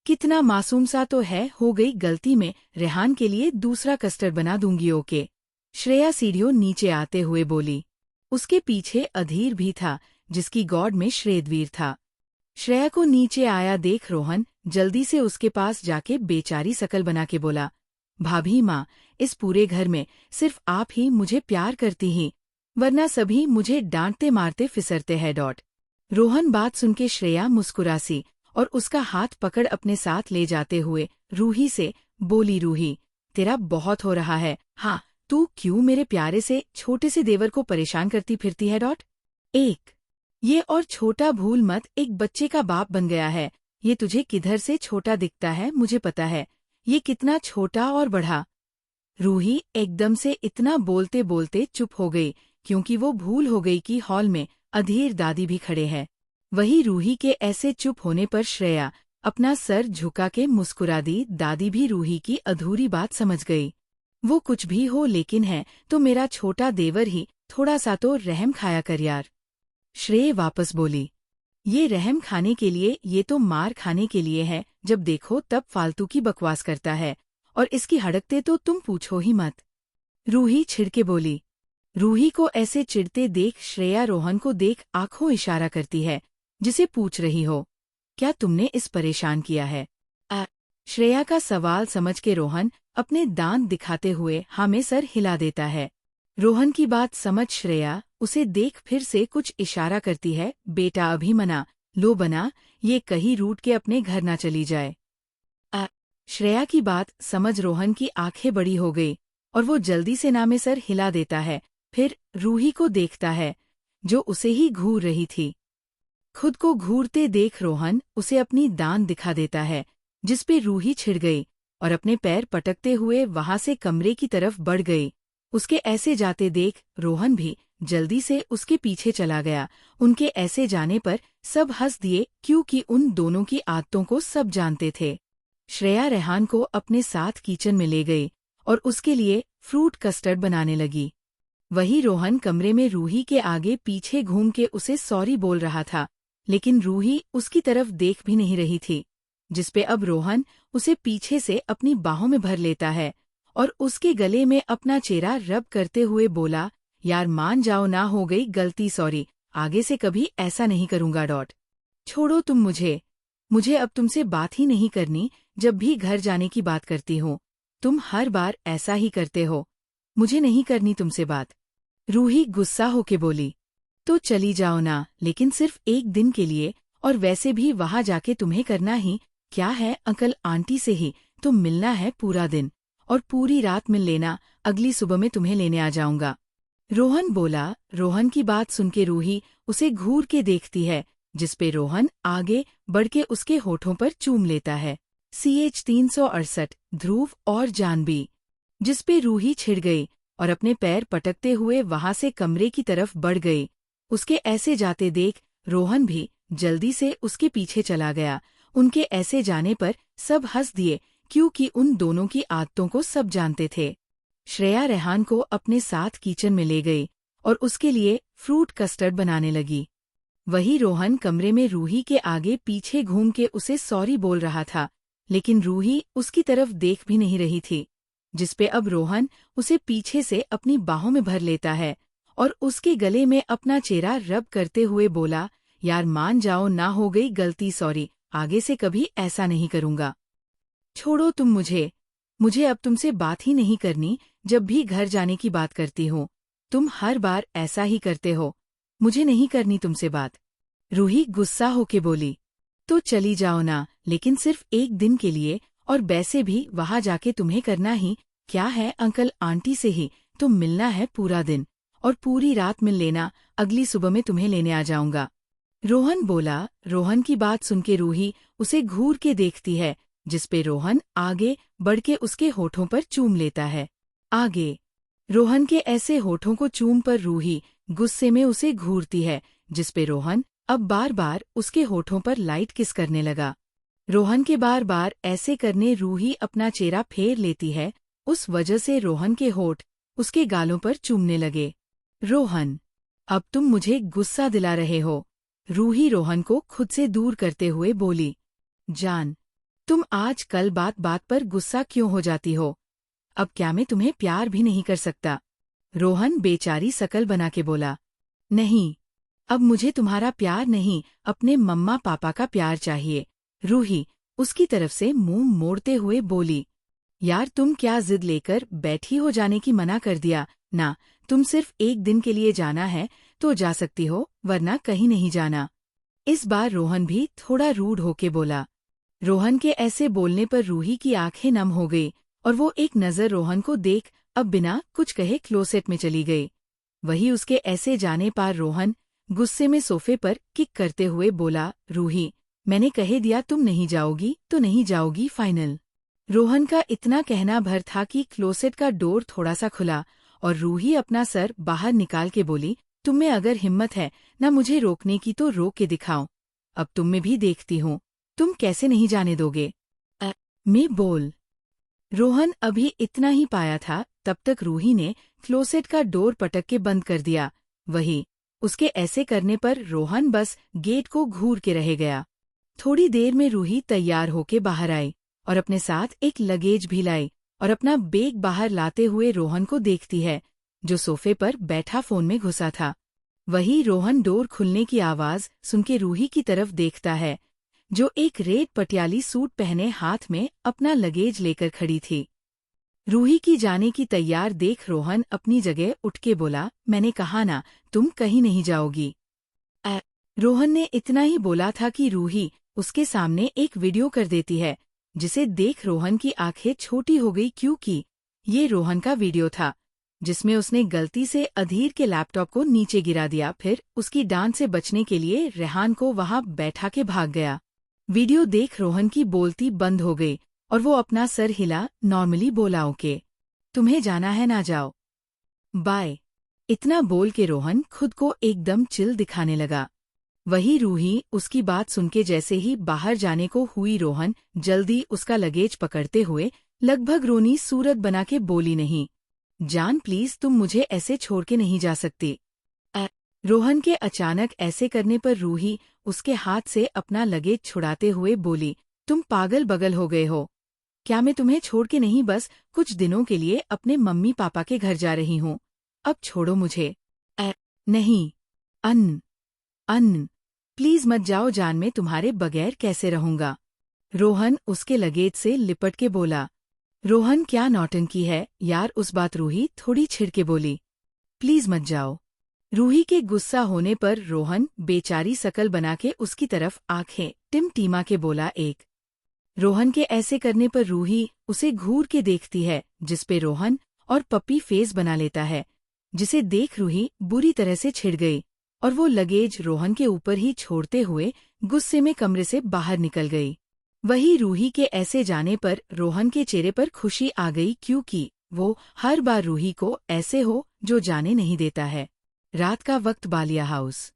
कितना मासूम सा तो है, हो गई गलती में रेहान के लिए दूसरा कस्टर्ड बना दूंगी। ओके। श्रेया सीढ़ियों नीचे आते हुए बोली। उसके पीछे अधीर भी था जिसकी गॉड में श्रेदवीर था। श्रेया को नीचे आया देख रोहन जल्दी से उसके पास जाके बेचारी शकल बना के बोला, भाभी माँ, इस पूरे घर में सिर्फ आप ही मुझे प्यार करती ही, वरना सभी मुझे डांटते मारते फिसरते हैं। रोहन बात सुनके श्रेया मुस्कुरासी और उसका हाथ पकड़ अपने साथ ले जाते हुए रूही से बोली, रूही, तेरा बहुत हो रहा है। हाँ, तू क्यों मेरे प्यारे से छोटे से देवर को परेशान करती फिरती है। एक ये और छोटा भूल मत, एक बच्चे का बाप बन गया है। ये तुझे किधर से छोटा दिखता है मुझे पता है, ये कितना छोटा और बढ़ा। रूही एकदम से इतना बोलते बोलते चुप हो गई क्योंकि वो भूल हो गई कि हॉल में अधीर दादी भी खड़े हैं। वही रूही के ऐसे चुप होने पर श्रेया अपना सर झुका के मुस्कुरा दी। दादी भी रूही की अधूरी बात समझ गई। वो कुछ भी हो लेकिन है तो मेरा छोटा देवर ही, थोड़ा सा तो रहम खाया कर यार। श्रेय वापस बोली, ये रहम खाने के लिए, ये तो मार खाने के लिए है। जब देखो तब फालतू की बकवास करता है और इसकी हड़कते तो तुम पूछो ही मत। रूही छिड़के बोली। रूही को ऐसे चिढ़ते देख श्रेया रोहन को देख आंखों इशारा करती है जिसे पूछ रही हो, क्या तुमने इस परेशान किया है? श्रेया का सवाल समझ के रोहन अपने दांत दिखाते हुए हाँ में सर हिला देता है। रोहन की बात समझ श्रेया उसे देख फिर से कुछ इशारा करती है, बेटा अभी मना लो बना, ये कहीं रूठ के अपने घर ना चली जाए। श्रेया की बात समझ रोहन की आंखें बड़ी हो गई और वो जल्दी से ना में सर हिला देता है। फिर रूही को देखता है जो उसे ही घूर रही थी। खुद को घूरते देख रोहन उसे अपनी दांत दिखा देता है जिसपे रूही छिड़ गई और अपने पैर पटकते हुए वहां से कमरे की तरफ बढ़ गई। उसके ऐसे जाते देख रोहन भी जल्दी से उसके पीछे चला गया। उनके ऐसे जाने पर सब हंस दिए क्योंकि उन दोनों की आदतों को सब जानते थे। श्रेया रेहान को अपने साथ किचन में ले गई और उसके लिए फ्रूट कस्टर्ड बनाने लगी। वही रोहन कमरे में रूही के आगे पीछे घूम के उसे सॉरी बोल रहा था, लेकिन रूही उसकी तरफ देख भी नहीं रही थी, जिसपे अब रोहन उसे पीछे से अपनी बाहों में भर लेता है और उसके गले में अपना चेहरा रब करते हुए बोला, यार मान जाओ ना, हो गई गलती, सॉरी, आगे से कभी ऐसा नहीं करूंगा। छोड़ो तुम मुझे अब तुमसे बात ही नहीं करनी। जब भी घर जाने की बात करती हूँ तुम हर बार ऐसा ही करते हो, मुझे नहीं करनी तुमसे बात। रूही गुस्सा होके बोली, तो चली जाओ ना, लेकिन सिर्फ एक दिन के लिए, और वैसे भी वहां जाके तुम्हें करना ही क्या है, अंकल आंटी से ही तो मिलना है पूरा दिन और पूरी रात मिल लेना, अगली सुबह में तुम्हें लेने आ जाऊंगा। रोहन बोला। रोहन की बात सुनके रूही उसे घूर के देखती है जिसपे रोहन आगे बढ़ के उसके होठों पर चूम लेता है। CH 368 ध्रुव और जानवी, जिसपे रूही छिड़ गई और अपने पैर पटकते हुए वहां से कमरे की तरफ बढ़ गई। उसके ऐसे जाते देख रोहन भी जल्दी से उसके पीछे चला गया। उनके ऐसे जाने पर सब हंस दिए क्योंकि उन दोनों की आदतों को सब जानते थे। श्रेया रेहान को अपने साथ किचन में ले गई और उसके लिए फ्रूट कस्टर्ड बनाने लगी। वही रोहन कमरे में रूही के आगे पीछे घूम के उसे सॉरी बोल रहा था, लेकिन रूही उसकी तरफ देख भी नहीं रही थी, जिसपे अब रोहन उसे पीछे से अपनी बाहों में भर लेता है और उसके गले में अपना चेहरा रब करते हुए बोला, यार मान जाओ ना, हो गई गलती, सॉरी, आगे से कभी ऐसा नहीं करूंगा। छोड़ो तुम मुझे अब तुमसे बात ही नहीं करनी। जब भी घर जाने की बात करती हूँ तुम हर बार ऐसा ही करते हो, मुझे नहीं करनी तुमसे बात। रूही गुस्सा होके बोली, तो चली जाओ ना, लेकिन सिर्फ एक दिन के लिए, और वैसे भी वहां जाके तुम्हें करना ही क्या है, अंकल आंटी से ही तो मिलना है पूरा दिन और पूरी रात मिल लेना, अगली सुबह में तुम्हें लेने आ जाऊंगा। रोहन बोला। रोहन की बात सुन के रूही उसे घूर के देखती है, जिसपे रोहन आगे बढ़ के उसके होठों पर चूम लेता है। आगे रोहन के ऐसे होठों को चूम पर रूही गुस्से में उसे घूरती है, जिसपे रोहन अब बार बार उसके होठों पर लाइट किस करने लगा। रोहन के बार बार ऐसे करने रूही अपना चेहरा फेर लेती है, उस वजह से रोहन के होठ उसके गालों पर चूमने लगे। रोहन, अब तुम मुझे गुस्सा दिला रहे हो। रूही रोहन को खुद से दूर करते हुए बोली। जान, तुम आज कल बात बात पर गुस्सा क्यों हो जाती हो? अब क्या मैं तुम्हें प्यार भी नहीं कर सकता? रोहन बेचारी शकल बना के बोला। नहीं, अब मुझे तुम्हारा प्यार नहीं, अपने मम्मा पापा का प्यार चाहिए। रूही उसकी तरफ से मुंह मोड़ते हुए बोली। यार, तुम क्या जिद लेकर बैठी हो? जाने की मना कर दिया ना। तुम सिर्फ एक दिन के लिए जाना है तो जा सकती हो, वरना कहीं नहीं जाना। इस बार रोहन भी थोड़ा रूड होके बोला। रोहन के ऐसे बोलने पर रूही की आंखें नम हो गई और वो एक नज़र रोहन को देख अब बिना कुछ कहे क्लोसेट में चली गई। वही उसके ऐसे जाने पर रोहन गुस्से में सोफे पर किक करते हुए बोला। रूही, मैंने कह दिया तुम नहीं जाओगी तो नहीं जाओगी, फाइनल। रोहन का इतना कहना भर था कि क्लोसेट का डोर थोड़ा सा खुला और रूही अपना सर बाहर निकाल के बोली। तुम में अगर हिम्मत है ना मुझे रोकने की तो रोक के दिखाओ। अब तुम में भी देखती हूँ तुम कैसे नहीं जाने दोगे। मैं बोल। रोहन अभी इतना ही पाया था, तब तक रूही ने क्लोसेट का डोर पटक के बंद कर दिया। वही उसके ऐसे करने पर रोहन बस गेट को घूर के रह गया। थोड़ी देर में रूही तैयार होके बाहर आई और अपने साथ एक लगेज भी लाई और अपना बैग बाहर लाते हुए रोहन को देखती है, जो सोफे पर बैठा फोन में घुसा था। वही रोहन डोर खुलने की आवाज सुन के रूही की तरफ देखता है, जो एक रेड पटियाली सूट पहने हाथ में अपना लगेज लेकर खड़ी थी। रूही की जाने की तैयार देख रोहन अपनी जगह उठ के बोला। मैंने कहा ना, तुम कहीं नहीं जाओगी। रोहन ने इतना ही बोला था कि रूही उसके सामने एक वीडियो कर देती है, जिसे देख रोहन की आंखें छोटी हो गई, क्योंकि ये रोहन का वीडियो था जिसमें उसने गलती से अधीर के लैपटॉप को नीचे गिरा दिया, फिर उसकी डांट से बचने के लिए रेहान को वहां बैठा के भाग गया। वीडियो देख रोहन की बोलती बंद हो गई और वो अपना सर हिला, नॉर्मली बोला ओके, तुम्हें जाना है ना जाओ, बाय। इतना बोल के रोहन खुद को एकदम चिल दिखाने लगा। वही रूही उसकी बात सुन के जैसे ही बाहर जाने को हुई, रोहन जल्दी उसका लगेज पकड़ते हुए लगभग रोनी सूरत बना के बोली। नहीं जान, प्लीज तुम मुझे ऐसे छोड़ के नहीं जा सकती। रोहन के अचानक ऐसे करने पर रूही उसके हाथ से अपना लगेज छुड़ाते हुए बोली। तुम पागल बगल हो गए हो क्या? मैं तुम्हें छोड़ के नहीं, बस कुछ दिनों के लिए अपने मम्मी पापा के घर जा रही हूँ, अब छोड़ो मुझे। नहीं अन्न प्लीज मत जाओ जान, मैं तुम्हारे बगैर कैसे रहूंगा? रोहन उसके लगेज से लिपट के बोला। रोहन क्या नौटंकी है यार, उस बात रूही थोड़ी छिड़ के बोली। प्लीज मत जाओ। रूही के गुस्सा होने पर रोहन बेचारी शकल बना के उसकी तरफ आंखें टिमटिमा के बोला। एक रोहन के ऐसे करने पर रूही उसे घूर के देखती है, जिसपे रोहन और पप्पी फेस बना लेता है, जिसे देख रूही बुरी तरह से छिड़ गई और वो लगेज रोहन के ऊपर ही छोड़ते हुए गुस्से में कमरे से बाहर निकल गई। वही रूही के ऐसे जाने पर रोहन के चेहरे पर खुशी आ गई, क्योंकि वो हर बार रूही को ऐसे हो जो जाने नहीं देता है। रात का वक्त, बालिया हाउस।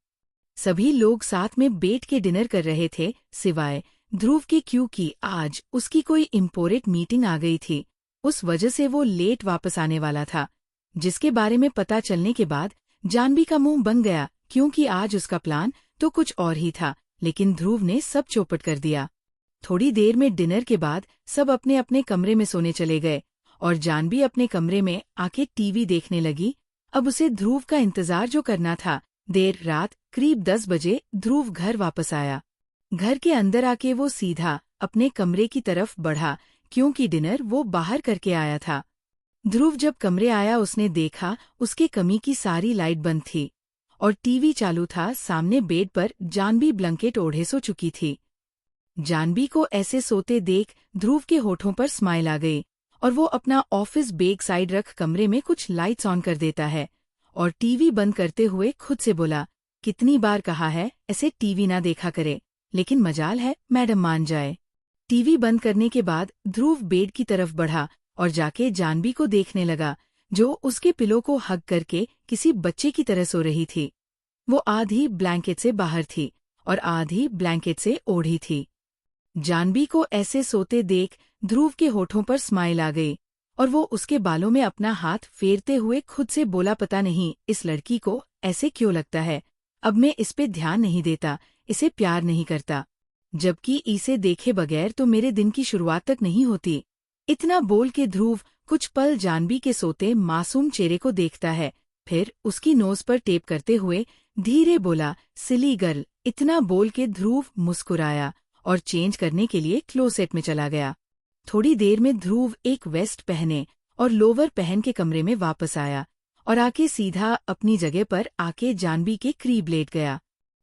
सभी लोग साथ में बैठ के डिनर कर रहे थे, सिवाय ध्रुव के, क्योंकि आज उसकी कोई इम्पोर्टेंट मीटिंग आ गई थी। उस वजह से वो लेट वापस आने वाला था, जिसके बारे में पता चलने के बाद जानवी का मुंह बन गया, क्योंकि आज उसका प्लान तो कुछ और ही था, लेकिन ध्रुव ने सब चौपट कर दिया। थोड़ी देर में डिनर के बाद सब अपने अपने कमरे में सोने चले गए और जानवी अपने कमरे में आके टीवी देखने लगी। अब उसे ध्रुव का इंतजार जो करना था। देर रात करीब 10 बजे ध्रुव घर वापस आया। घर के अंदर आके वो सीधा अपने कमरे की तरफ बढ़ा, क्योंकि डिनर वो बाहर करके आया था। ध्रुव जब कमरे आया, उसने देखा उसके कमरे की सारी लाइट बंद थी और टीवी चालू था। सामने बेड पर जानवी ब्लैंकेट ओढ़े सो चुकी थी। जानवी को ऐसे सोते देख ध्रुव के होठों पर स्माइल आ गई और वो अपना ऑफिस बैग साइड रख कमरे में कुछ लाइट्स ऑन कर देता है और टीवी बंद करते हुए खुद से बोला, कितनी बार कहा है ऐसे टीवी ना देखा करे, लेकिन मजाल है मैडम मान जाए। टीवी बंद करने के बाद ध्रुव बेड की तरफ बढ़ा और जाके जानवी को देखने लगा, जो उसके पिलो को हग करके किसी बच्चे की तरह सो रही थी। वो आधी ब्लैंकेट से बाहर थी और आधी ब्लैंकेट से ओढ़ी थी। जानवी को ऐसे सोते देख ध्रुव के होठों पर स्माइल आ गई और वो उसके बालों में अपना हाथ फेरते हुए खुद से बोला, पता नहीं इस लड़की को ऐसे क्यों लगता है, अब मैं इस पे ध्यान नहीं देता, इसे प्यार नहीं करता, जबकि इसे देखे बगैर तो मेरे दिन की शुरुआत तक नहीं होती। इतना बोल के ध्रुव कुछ पल जानवी के सोते मासूम चेहरे को देखता है, फिर उसकी नोज पर टेप करते हुए धीरे बोला, सिली गर्ल। इतना बोल के ध्रुव मुस्कुराया और चेंज करने के लिए क्लोसेट में चला गया। थोड़ी देर में ध्रुव एक वेस्ट पहने और लोवर पहन के कमरे में वापस आया और आके सीधा अपनी जगह पर आके जानवी के करीब लेट गया।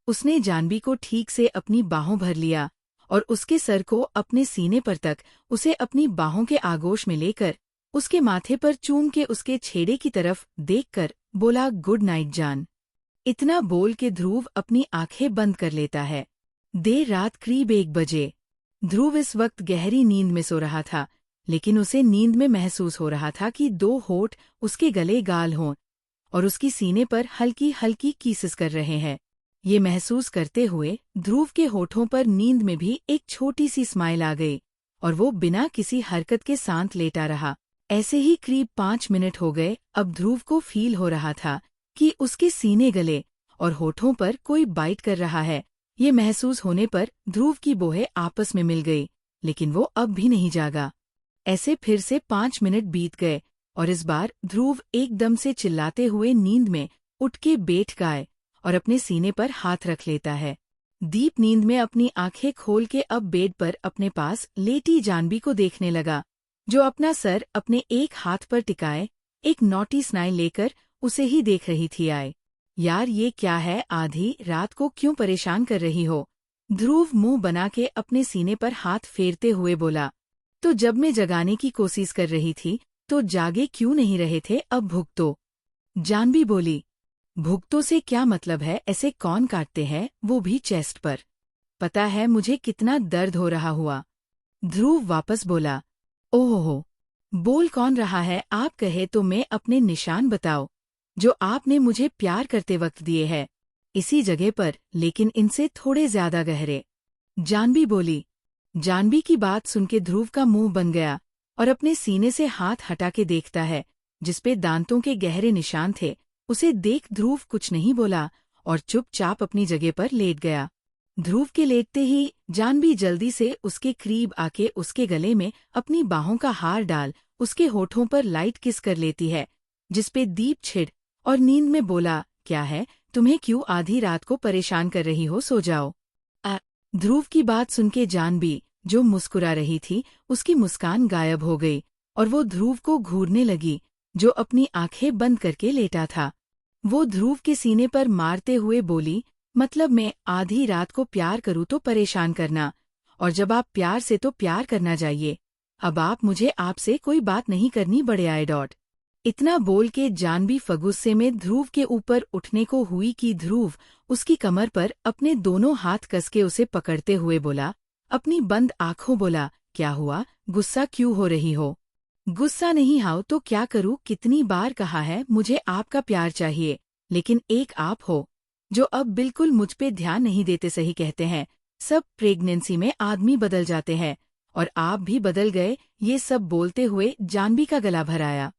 उसने जानवी को ठीक से अपनी बाहों भर लिया और उसके सर को अपने सीने पर तक उसे अपनी बाहों के आगोश में लेकर उसके माथे पर चूम के उसके छेड़े की तरफ देखकर बोला, गुड नाइट जान। इतना बोल के ध्रुव अपनी आंखें बंद कर लेता है। देर रात करीब 1 बजे। ध्रुव इस वक्त गहरी नींद में सो रहा था, लेकिन उसे नींद में महसूस हो रहा था कि 2 होठ उसके गले गाल हों और उसकी सीने पर हल्की हल्की कीसेस कर रहे हैं। ये महसूस करते हुए ध्रुव के होठों पर नींद में भी एक छोटी सी स्माइल आ गई और वो बिना किसी हरकत के शांत लेटा रहा। ऐसे ही करीब 5 मिनट हो गए। अब ध्रुव को फील हो रहा था कि उसके सीने गले और होठों पर कोई बाइट कर रहा है। ये महसूस होने पर ध्रुव की बोहें आपस में मिल गई, लेकिन वो अब भी नहीं जागा। ऐसे फिर से 5 मिनट बीत गए और इस बार ध्रुव एकदम से चिल्लाते हुए नींद में उठ के बैठ गए और अपने सीने पर हाथ रख लेता है। दीप नींद में अपनी आंखें खोल के अब बेड पर अपने पास लेटी जानवी को देखने लगा, जो अपना सर अपने एक हाथ पर टिकाए एक नॉटी स्माइल लेकर उसे ही देख रही थी। आए यार, ये क्या है, आधी रात को क्यों परेशान कर रही हो? ध्रुव मुंह बना के अपने सीने पर हाथ फेरते हुए बोला, तो जब मैं जगाने की कोशिश कर रही थी तो जागे क्यों नहीं रहे थे, अब भुगतो। जानवी बोली, भुगतो से क्या मतलब है, ऐसे कौन काटते हैं, वो भी चेस्ट पर। पता है मुझे कितना दर्द हो रहा हुआ। ध्रुव वापस बोला, ओहो, बोल कौन रहा है, आप कहे तो मैं अपने निशान बताओ जो आपने मुझे प्यार करते वक्त दिए हैं, इसी जगह पर, लेकिन इनसे थोड़े ज्यादा गहरे। जानवी बोली। जानवी की बात सुनके ध्रुव का मुंह बन गया और अपने सीने से हाथ हटा के देखता है, जिसपे दांतों के गहरे निशान थे। उसे देख ध्रुव कुछ नहीं बोला और चुपचाप अपनी जगह पर लेट गया। ध्रुव के लेटते ही जानवी जल्दी से उसके करीब आके उसके गले में अपनी बाहों का हार डाल उसके होठों पर लाइट किस कर लेती है, जिसपे दीप छिड़ और नींद में बोला, क्या है, तुम्हें क्यों आधी रात को परेशान कर रही हो, सो जाओ। ध्रुव की बात सुनके जानवी, जो मुस्कुरा रही थी, उसकी मुस्कान गायब हो गई और वो ध्रुव को घूरने लगी, जो अपनी आंखें बंद करके लेटा था। वो ध्रुव के सीने पर मारते हुए बोली, मतलब मैं आधी रात को प्यार करूँ तो परेशान करना, और जब आप प्यार से तो प्यार करना चाहिए, अब आप मुझे आपसे कोई बात नहीं करनी, बड़े आए डॉट। इतना बोल के जानवी गुस्से में ध्रुव के ऊपर उठने को हुई कि ध्रुव उसकी कमर पर अपने दोनों हाथ कसके उसे पकड़ते हुए बोला, अपनी बंद आंखों बोला, क्या हुआ, गुस्सा क्यों हो रही हो? गुस्सा नहीं हाउ तो क्या करूं, कितनी बार कहा है मुझे आपका प्यार चाहिए, लेकिन एक आप हो जो अब बिल्कुल मुझ पे ध्यान नहीं देते। सही कहते हैं सब, प्रेगनेंसी में आदमी बदल जाते हैं और आप भी बदल गए। ये सब बोलते हुए जानवी का गला भर आया।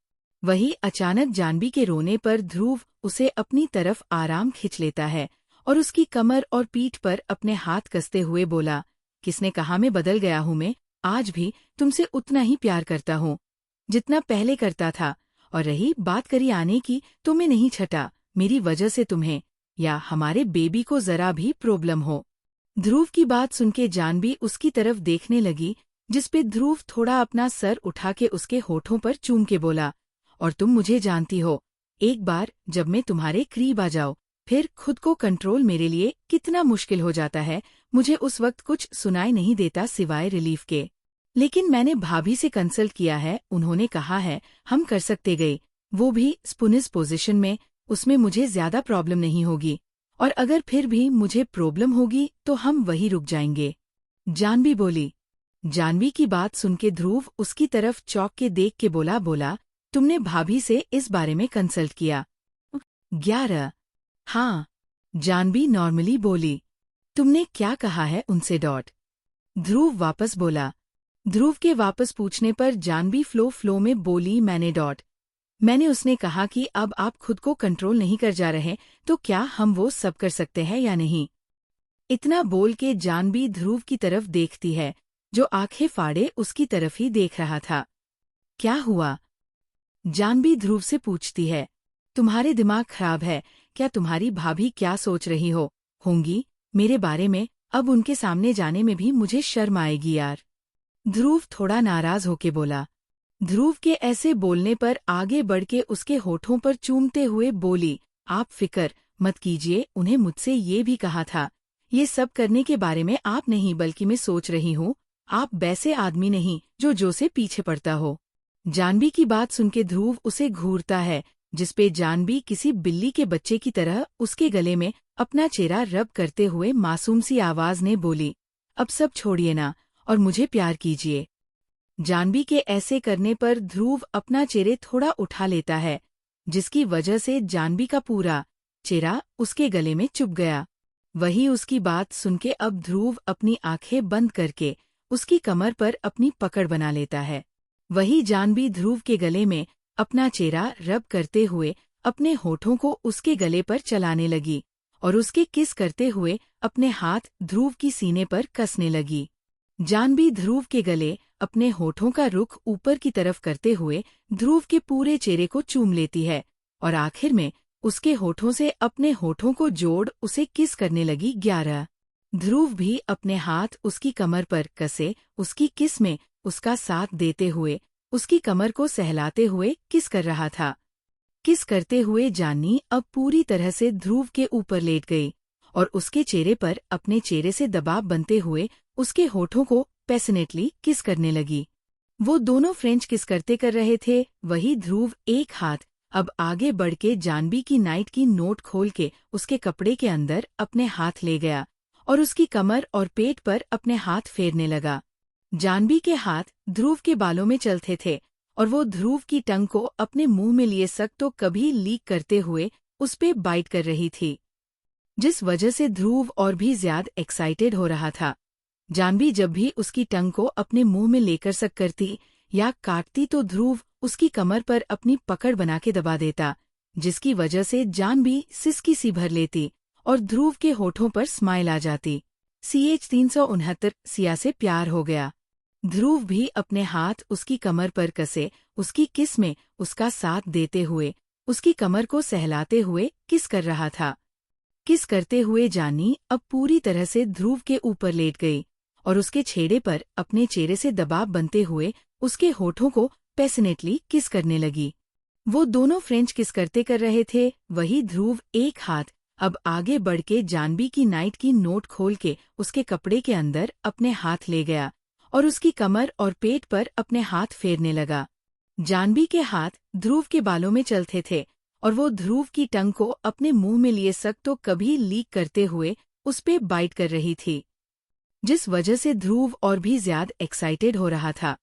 वही अचानक जानवी के रोने पर ध्रुव उसे अपनी तरफ आराम खिंच लेता है और उसकी कमर और पीठ पर अपने हाथ कसते हुए बोला, किसने कहा मैं बदल गया हूँ, मैं आज भी तुमसे उतना ही प्यार करता हूँ जितना पहले करता था, और रही बात करी आने की, तो मैं नहीं छटा मेरी वजह से तुम्हें या हमारे बेबी को जरा भी प्रॉब्लम हो। ध्रुव की बात सुनके जानवी उसकी तरफ देखने लगी, जिसपे ध्रुव थोड़ा अपना सर उठा के उसके होठों पर चूम के बोला, और तुम मुझे जानती हो, एक बार जब मैं तुम्हारे करीब आ जाऊं, फिर खुद को कंट्रोल मेरे लिए कितना मुश्किल हो जाता है। मुझे उस वक्त कुछ सुनाई नहीं देता सिवाय रिलीफ के, लेकिन मैंने भाभी से कंसल्ट किया है, उन्होंने कहा है हम कर सकते गए, वो भी स्पूनिस पोजीशन में, उसमें मुझे ज्यादा प्रॉब्लम नहीं होगी और अगर फिर भी मुझे प्रॉब्लम होगी तो हम वहीं रुक जाएंगे। जानवी बोली। जानवी की बात सुन के ध्रुव उसकी तरफ चौंक के देख के बोला, तुमने भाभी से इस बारे में कंसल्ट किया? 11। हाँ, जानवी नॉर्मली बोली। तुमने क्या कहा है उनसे? ध्रुव वापस बोला। ध्रुव के वापस पूछने पर जानवी फ्लो में बोली, मैंने उसने कहा कि अब आप खुद को कंट्रोल नहीं कर जा रहे, तो क्या हम वो सब कर सकते हैं या नहीं? इतना बोल के जानवी ध्रुव की तरफ देखती है, जो आंखें फाड़े उसकी तरफ ही देख रहा था। क्या हुआ? जानवी ध्रुव से पूछती है। तुम्हारे दिमाग खराब है क्या? तुम्हारी भाभी क्या सोच रही होंगी मेरे बारे में? अब उनके सामने जाने में भी मुझे शर्म आएगी यार। ध्रुव थोड़ा नाराज होके बोला। ध्रुव के ऐसे बोलने पर आगे बढ़ के उसके होठों पर चूमते हुए बोली, आप फिक्र मत कीजिए, उन्हें मुझसे ये भी कहा था। ये सब करने के बारे में आप नहीं बल्कि मैं सोच रही हूँ। आप वैसे आदमी नहीं जो से पीछे पड़ता हो। जानवी की बात सुन के ध्रुव उसे घूरता है, जिसपे जानवी किसी बिल्ली के बच्चे की तरह उसके गले में अपना चेहरा रब करते हुए मासूम सी आवाज ने बोली, अब सब छोड़िए ना और मुझे प्यार कीजिए। जानवी के ऐसे करने पर ध्रुव अपना चेहरे थोड़ा उठा लेता है, जिसकी वजह से जानवी का पूरा चेहरा उसके गले में चुभ गया। वही उसकी बात सुन के अब ध्रुव अपनी आंखें बंद करके उसकी कमर पर अपनी पकड़ बना लेता है। वही जानवी ध्रुव के गले में अपना चेहरा रब करते हुए अपने होठों को उसके गले पर चलाने लगी और उसके किस करते हुए अपने हाथ ध्रुव की सीने पर कसने लगी। जानवी ध्रुव के गले अपने होठों का रुख ऊपर की तरफ करते हुए ध्रुव के पूरे चेहरे को चूम लेती है और आखिर में उसके होठों से अपने होठों को जोड़ उसे किस करने लगी। 11। ध्रुव भी अपने हाथ उसकी कमर पर कसे उसकी किस में उसका साथ देते हुए उसकी कमर को सहलाते हुए किस कर रहा था। किस करते हुए जानवी अब पूरी तरह से ध्रुव के ऊपर लेट गई और उसके चेहरे पर अपने चेहरे से दबाव बनते हुए उसके होठों को पैशनेटली किस करने लगी। वो दोनों फ्रेंच किस करते कर रहे थे। वही ध्रुव एक हाथ अब आगे बढ़ के जानवी की नाइट की नोट खोल के उसके कपड़े के अंदर अपने हाथ ले गया और उसकी कमर और पेट पर अपने हाथ फेरने लगा। जानवी के हाथ ध्रुव के बालों में चलते थे और वो ध्रुव की टंग को अपने मुंह में लिए सक तो कभी लीक करते हुए उस पे बाइट कर रही थी, जिस वजह से ध्रुव और भी ज्यादा एक्साइटेड हो रहा था। जानवी जब भी उसकी टंग को अपने मुंह में लेकर सक करती या काटती तो ध्रुव उसकी कमर पर अपनी पकड़ बना के दबा देता, जिसकी वजह से जानवी सिसकी सी भर लेती और ध्रुव के होठों पर स्माइल आ जाती। CH 369 सिया से प्यार हो गया। ध्रुव भी अपने हाथ उसकी कमर पर कसे उसकी किस में उसका साथ देते हुए उसकी कमर को सहलाते हुए किस कर रहा था। किस करते हुए जानवी अब पूरी तरह से ध्रुव के ऊपर लेट गई और उसके छेड़े पर अपने चेहरे से दबाव बनते हुए उसके होठों को पैशनेटली किस करने लगी। वो दोनों फ्रेंच किस करते कर रहे थे। वही ध्रुव एक हाथ अब आगे बढ़ के जानवी की नाइट की नोट खोल के उसके कपड़े के अंदर अपने हाथ ले गया और उसकी कमर और पेट पर अपने हाथ फेरने लगा। जानवी के हाथ ध्रुव के बालों में चलते थे और वो ध्रुव की टंग को अपने मुंह में लिए सक तो कभी लीक करते हुए उस पे बाइट कर रही थी, जिस वजह से ध्रुव और भी ज्यादा एक्साइटेड हो रहा था।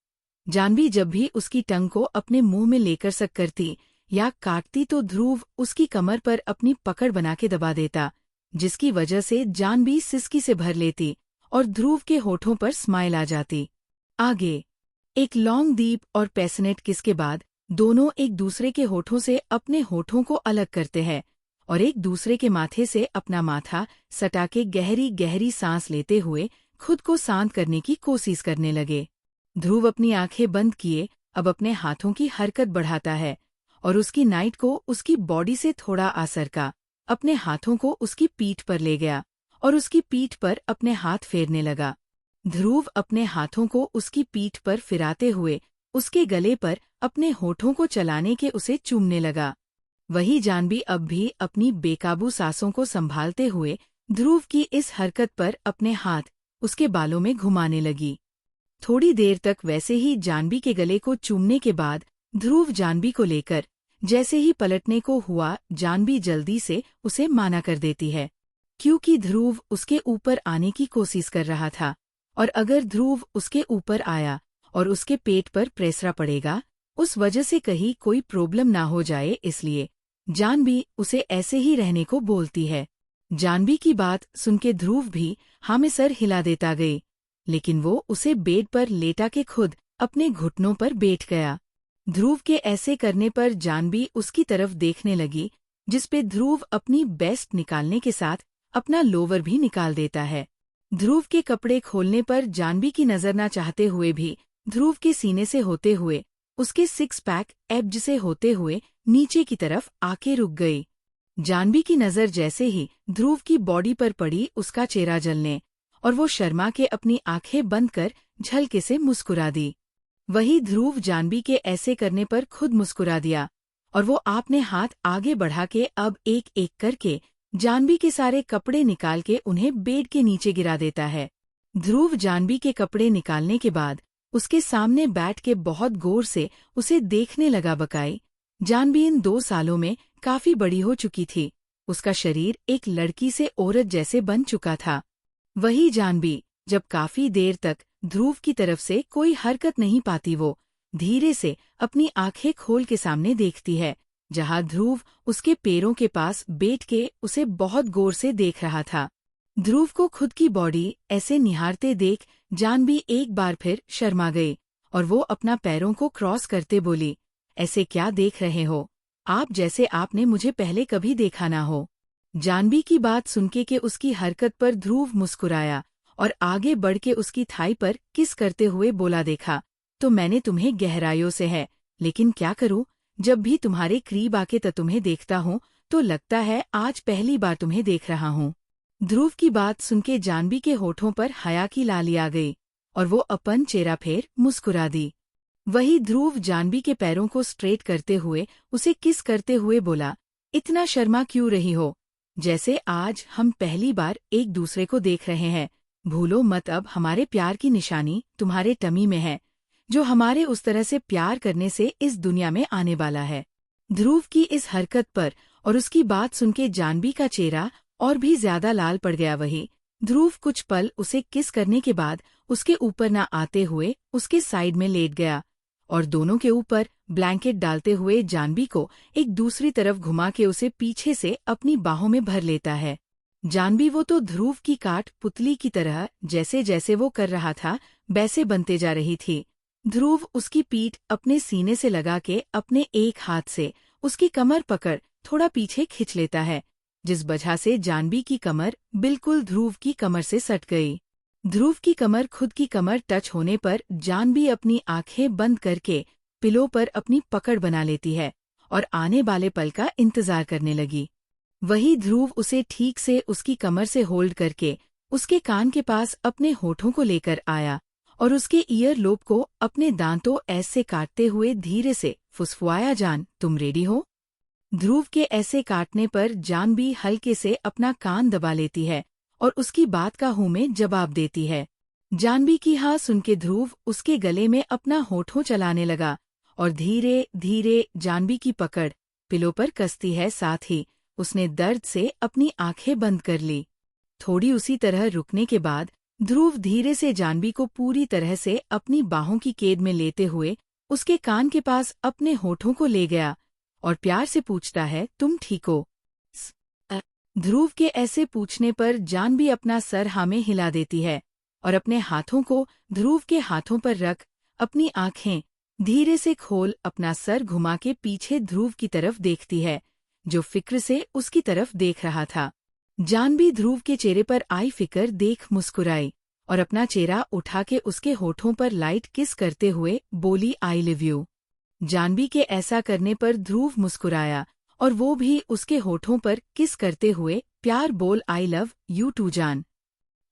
जानवी जब भी उसकी टंग को अपने मुंह में लेकर सक करती या काटती तो ध्रुव उसकी कमर पर अपनी पकड़ बना के दबा देता, जिसकी वजह से जानवी सिसकी से भर लेती और ध्रुव के होठों पर स्माइल आ जाती। आगे एक लॉन्ग डीप और पैशनेट किस के बाद दोनों एक दूसरे के होठों से अपने होठों को अलग करते हैं और एक दूसरे के माथे से अपना माथा सटा के गहरी गहरी सांस लेते हुए खुद को शांत करने की कोशिश करने लगे। ध्रुव अपनी आंखें बंद किए अब अपने हाथों की हरकत बढ़ाता है और उसकी नाइट को उसकी बॉडी से थोड़ा आसर का अपने हाथों को उसकी पीठ पर ले गया और उसकी पीठ पर अपने हाथ फेरने लगा। ध्रुव अपने हाथों को उसकी पीठ पर फिराते हुए उसके गले पर अपने होठों को चलाने के उसे चूमने लगा। वही जानवी अब भी अपनी बेकाबू सांसों को संभालते हुए ध्रुव की इस हरकत पर अपने हाथ उसके बालों में घुमाने लगी। थोड़ी देर तक वैसे ही जानवी के गले को चूमने के बाद ध्रुव जानवी को लेकर जैसे ही पलटने को हुआ जानवी जल्दी से उसे माना कर देती है। क्योंकि ध्रुव उसके ऊपर आने की कोशिश कर रहा था, और अगर ध्रुव उसके ऊपर आया और उसके पेट पर प्रेशर पड़ेगा, उस वजह से कहीं कोई प्रॉब्लम ना हो जाए, इसलिए जानवी उसे ऐसे ही रहने को बोलती है। जानवी की बात सुनके ध्रुव भी हाँ में सर हिला देता गई, लेकिन वो उसे बेड पर लेटा के खुद अपने घुटनों पर बैठ गया। ध्रुव के ऐसे करने पर जानवी उसकी तरफ देखने लगी, जिसपे ध्रुव अपनी बेस्ट निकालने के साथ अपना लोवर भी निकाल देता है। ध्रुव के कपड़े खोलने पर जानवी की नजर न चाहते हुए भी ध्रुव के सीने से होते हुए उसके सिक्स पैक एब्ज से होते हुए नीचे की तरफ आके रुक गई। जानवी की नजर जैसे ही ध्रुव की बॉडी पर पड़ी, उसका चेहरा जलने और वो शर्मा के अपनी आंखें बंद कर झलके से मुस्कुरा दी। वही ध्रुव जानवी के ऐसे करने पर खुद मुस्कुरा दिया और वो आपने हाथ आगे बढ़ा के अब एक एक करके जानवी के सारे कपड़े निकाल के उन्हें बेड के नीचे गिरा देता है। ध्रुव जानवी के कपड़े निकालने के बाद उसके सामने बैठ के बहुत गौर से उसे देखने लगा। बकाई जानवी इन 2 सालों में काफी बड़ी हो चुकी थी, उसका शरीर एक लड़की से औरत जैसे बन चुका था। वही जानवी जब काफी देर तक ध्रुव की तरफ से कोई हरकत नहीं पाती, वो धीरे से अपनी आंखें खोल के सामने देखती है, जहां ध्रुव उसके पैरों के पास बैठ के उसे बहुत गौर से देख रहा था। ध्रुव को खुद की बॉडी ऐसे निहारते देख जानवी एक बार फिर शर्मा गई और वो अपना पैरों को क्रॉस करते बोली, ऐसे क्या देख रहे हो आप, जैसे आपने मुझे पहले कभी देखा ना हो। जानवी की बात सुनके के उसकी हरकत पर ध्रुव मुस्कुराया और आगे बढ़ के उसकी थाई पर किस करते हुए बोला, देखा तो मैंने तुम्हें गहराइयों से है, लेकिन क्या करूं, जब भी तुम्हारे करीब आके तुम्हें देखता हूं तो लगता है आज पहली बार तुम्हें देख रहा हूं। ध्रुव की बात सुनके जानवी के होठों पर हया की लाली आ गई और वो अपन चेहरा फेर मुस्कुरा दी। वही ध्रुव जानवी के पैरों को स्ट्रेट करते हुए उसे किस करते हुए बोला, इतना शर्मा क्यों रही हो, जैसे आज हम पहली बार एक दूसरे को देख रहे हैं। भूलो मत, अब हमारे प्यार की निशानी तुम्हारे टमी में है, जो हमारे उस तरह से प्यार करने से इस दुनिया में आने वाला है। ध्रुव की इस हरकत पर और उसकी बात सुनके जानवी का चेहरा और भी ज्यादा लाल पड़ गया। वही ध्रुव कुछ पल उसे किस करने के बाद उसके ऊपर न आते हुए उसके साइड में लेट गया और दोनों के ऊपर ब्लैंकेट डालते हुए जानवी को एक दूसरी तरफ घुमा के उसे पीछे से अपनी बाहों में भर लेता है। जानवी वो तो ध्रुव की काट पुतली की तरह जैसे जैसे वो कर रहा था वैसे बनते जा रही थी। ध्रुव उसकी पीठ अपने सीने से लगा के अपने एक हाथ से उसकी कमर पकड़ थोड़ा पीछे खींच लेता है, जिस वजह से जानवी की कमर बिल्कुल ध्रुव की कमर से सट गई। ध्रुव की कमर खुद की कमर टच होने पर जानवी अपनी आंखें बंद करके पिलो पर अपनी पकड़ बना लेती है और आने वाले पल का इंतजार करने लगी। वही ध्रुव उसे ठीक से उसकी कमर से होल्ड करके उसके कान के पास अपने होठों को लेकर आया और उसके ईयर लोब को अपने दांतों ऐसे काटते हुए धीरे से फुसफुआया, जान तुम रेडी हो। ध्रुव के ऐसे काटने पर जानवी हल्के से अपना कान दबा लेती है और उसकी बात का हूं में जवाब देती है। जानवी की हाँ सुनके ध्रुव उसके गले में अपना होठों चलाने लगा और धीरे धीरे जानवी की पकड़ पिलो पर कसती है, साथ ही उसने दर्द से अपनी आंखें बंद कर ली। थोड़ी उसी तरह रुकने के बाद ध्रुव धीरे से जानवी को पूरी तरह से अपनी बाहों की कैद में लेते हुए उसके कान के पास अपने होठों को ले गया और प्यार से पूछता है, तुम ठीक हो। ध्रुव के ऐसे पूछने पर जानवी अपना सर हाँ में हिला देती है और अपने हाथों को ध्रुव के हाथों पर रख अपनी आंखें धीरे से खोल अपना सर घुमा के पीछे ध्रुव की तरफ देखती है, जो फिक्र से उसकी तरफ देख रहा था। जानवी ध्रुव के चेहरे पर आई फिक्र देख मुस्कुराई और अपना चेहरा उठा के उसके होठों पर लाइट किस करते हुए बोली, आई लव यू। जानवी के ऐसा करने पर ध्रुव मुस्कुराया और वो भी उसके होठों पर किस करते हुए प्यार बोल, आई लव यू टू जान।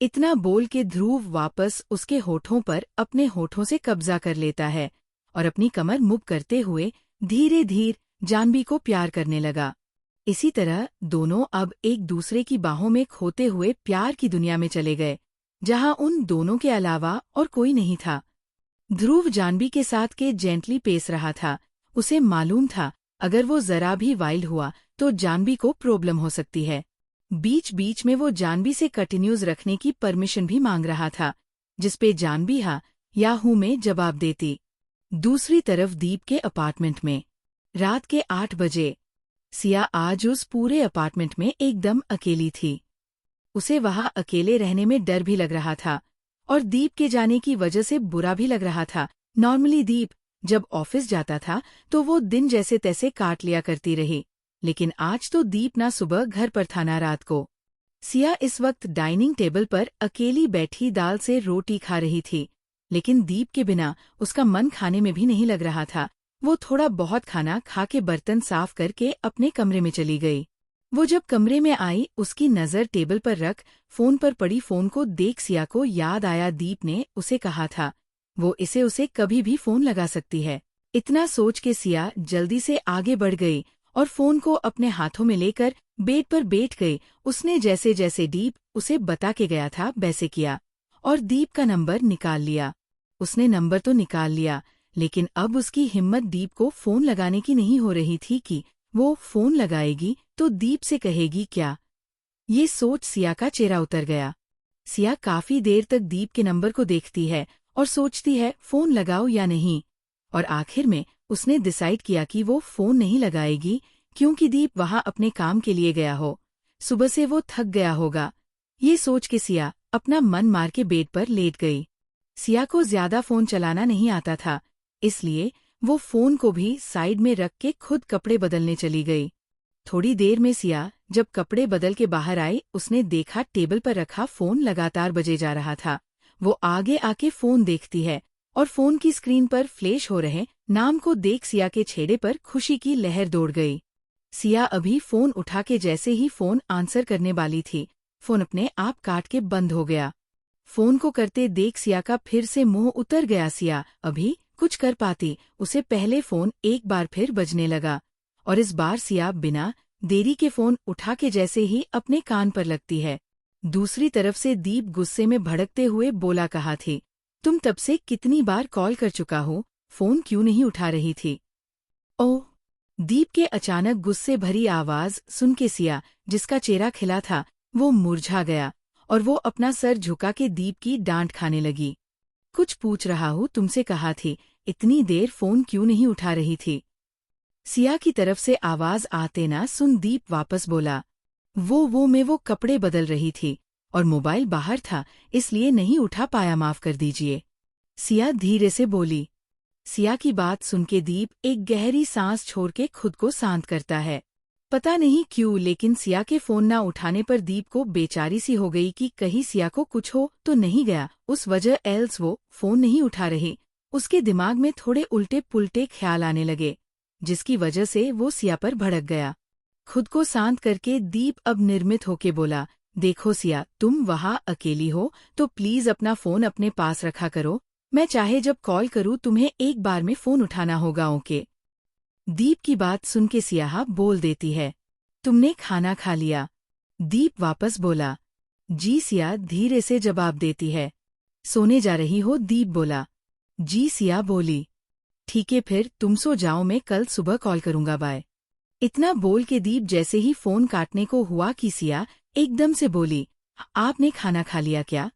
इतना बोल के ध्रुव वापस उसके होठों पर अपने होठों से कब्जा कर लेता है और अपनी कमर मुब करते हुए धीरे धीरे जानवी को प्यार करने लगा। इसी तरह दोनों अब एक दूसरे की बाहों में खोते हुए प्यार की दुनिया में चले गए, जहां उन दोनों के अलावा और कोई नहीं था। ध्रुव जानवी के साथ के जेंटली पेस रहा था। उसे मालूम था अगर वो जरा भी वाइल्ड हुआ तो जानवी को प्रॉब्लम हो सकती है। बीच बीच में वो जानवी से कंटिन्यूज रखने की परमिशन भी मांग रहा था, जिसपे जानवी हाँ या हूँ में जवाब देती। दूसरी तरफ दीप के अपार्टमेंट में रात के 8 बजे सिया आज उस पूरे अपार्टमेंट में एकदम अकेली थी। उसे वहां अकेले रहने में डर भी लग रहा था और दीप के जाने की वजह से बुरा भी लग रहा था। नॉर्मली दीप जब ऑफिस जाता था तो वो दिन जैसे तैसे काट लिया करती रही, लेकिन आज तो दीप ना सुबह घर पर था ना रात को। सिया इस वक्त डाइनिंग टेबल पर अकेली बैठी दाल से रोटी खा रही थी, लेकिन दीप के बिना उसका मन खाने में भी नहीं लग रहा था। वो थोड़ा बहुत खाना खा के बर्तन साफ करके अपने कमरे में चली गई। वो जब कमरे में आई, उसकी नज़र टेबल पर रख फोन पर पड़ी फोन को देख सिया को याद आया दीप ने उसे कहा था वो उसे कभी भी फोन लगा सकती है। इतना सोच के सिया जल्दी से आगे बढ़ गई और फोन को अपने हाथों में लेकर बेड पर बैठ गई। उसने जैसे जैसे दीप उसे बता के गया था वैसे किया और दीप का नंबर निकाल लिया। उसने नंबर तो निकाल लिया, लेकिन अब उसकी हिम्मत दीप को फोन लगाने की नहीं हो रही थी कि वो फोन लगाएगी तो दीप से कहेगी क्या। ये सोच सिया का चेहरा उतर गया। सिया काफी देर तक दीप के नंबर को देखती है और सोचती है फोन लगाओ या नहीं, और आखिर में उसने डिसाइड किया कि वो फोन नहीं लगाएगी, क्योंकि दीप वहां अपने काम के लिए गया हो, सुबह से वो थक गया होगा। ये सोच के सिया अपना मन मार के बेड पर लेट गई। सिया को ज्यादा फोन चलाना नहीं आता था, इसलिए वो फोन को भी साइड में रख के खुद कपड़े बदलने चली गई। थोड़ी देर में सिया जब कपड़े बदल के बाहर आई, उसने देखा टेबल पर रखा फोन लगातार बजे जा रहा था। वो आगे आके फोन देखती है और फोन की स्क्रीन पर फ्लैश हो रहे नाम को देख सिया के छेड़े पर खुशी की लहर दौड़ गई। सिया अभी फोन उठा के जैसे ही फोन आंसर करने वाली थी, फोन अपने आप काट के बंद हो गया। फोन को करते देख सिया का फिर से मुंह उतर गया। सिया अभी कुछ कर पाती उसे पहले फोन एक बार फिर बजने लगा और इस बार सिया बिना देरी के फोन उठा के जैसे ही अपने कान पर लगती है। दूसरी तरफ से दीप गुस्से में भड़कते हुए बोला कहा थी, तुम तब से कितनी बार कॉल कर चुका हो, फोन क्यों नहीं उठा रही थी। ओह! दीप के अचानक गुस्से भरी आवाज सुन के सिया, जिसका चेहरा खिला था, वो मुरझा गया और वो अपना सर झुका के दीप की डांट खाने लगी। कुछ पूछ रहा हूँ, तुमसे कहा थी, इतनी देर फोन क्यों नहीं उठा रही थी। सिया की तरफ से आवाज आते ना सुन दीप वापस बोला, वो कपड़े बदल रही थी और मोबाइल बाहर था, इसलिए नहीं उठा पाया, माफ कर दीजिए। सिया धीरे से बोली। सिया की बात सुन के दीप एक गहरी सांस छोड़ के खुद को शांत करता है। पता नहीं क्यों, लेकिन सिया के फोन ना उठाने पर दीप को बेचारी सी हो गई कि कहीं सिया को कुछ हो तो नहीं गया, उस वजह एल्स वो फोन नहीं उठा रही। उसके दिमाग में थोड़े उल्टे पुल्टे ख्याल आने लगे, जिसकी वजह से वो सिया पर भड़क गया। खुद को शांत करके दीप अब निर्मित होके बोला, देखो सिया, तुम वहां अकेली हो तो प्लीज अपना फोन अपने पास रखा करो, मैं चाहे जब कॉल करूं तुम्हें एक बार में फोन उठाना होगा, ओके। दीप की बात सुन के सिया बोल देती है, तुमने खाना खा लिया। दीप वापस बोला, जी। सिया धीरे से जवाब देती है, सोने जा रही हो। दीप बोला, जी। सिया बोली, ठीक है फिर तुम सो जाओ, मैं कल सुबह कॉल करूंगा, बाय। इतना बोल के दीप जैसे ही फोन काटने को हुआ कि सिया एकदम से बोली, आपने खाना खा लिया क्या।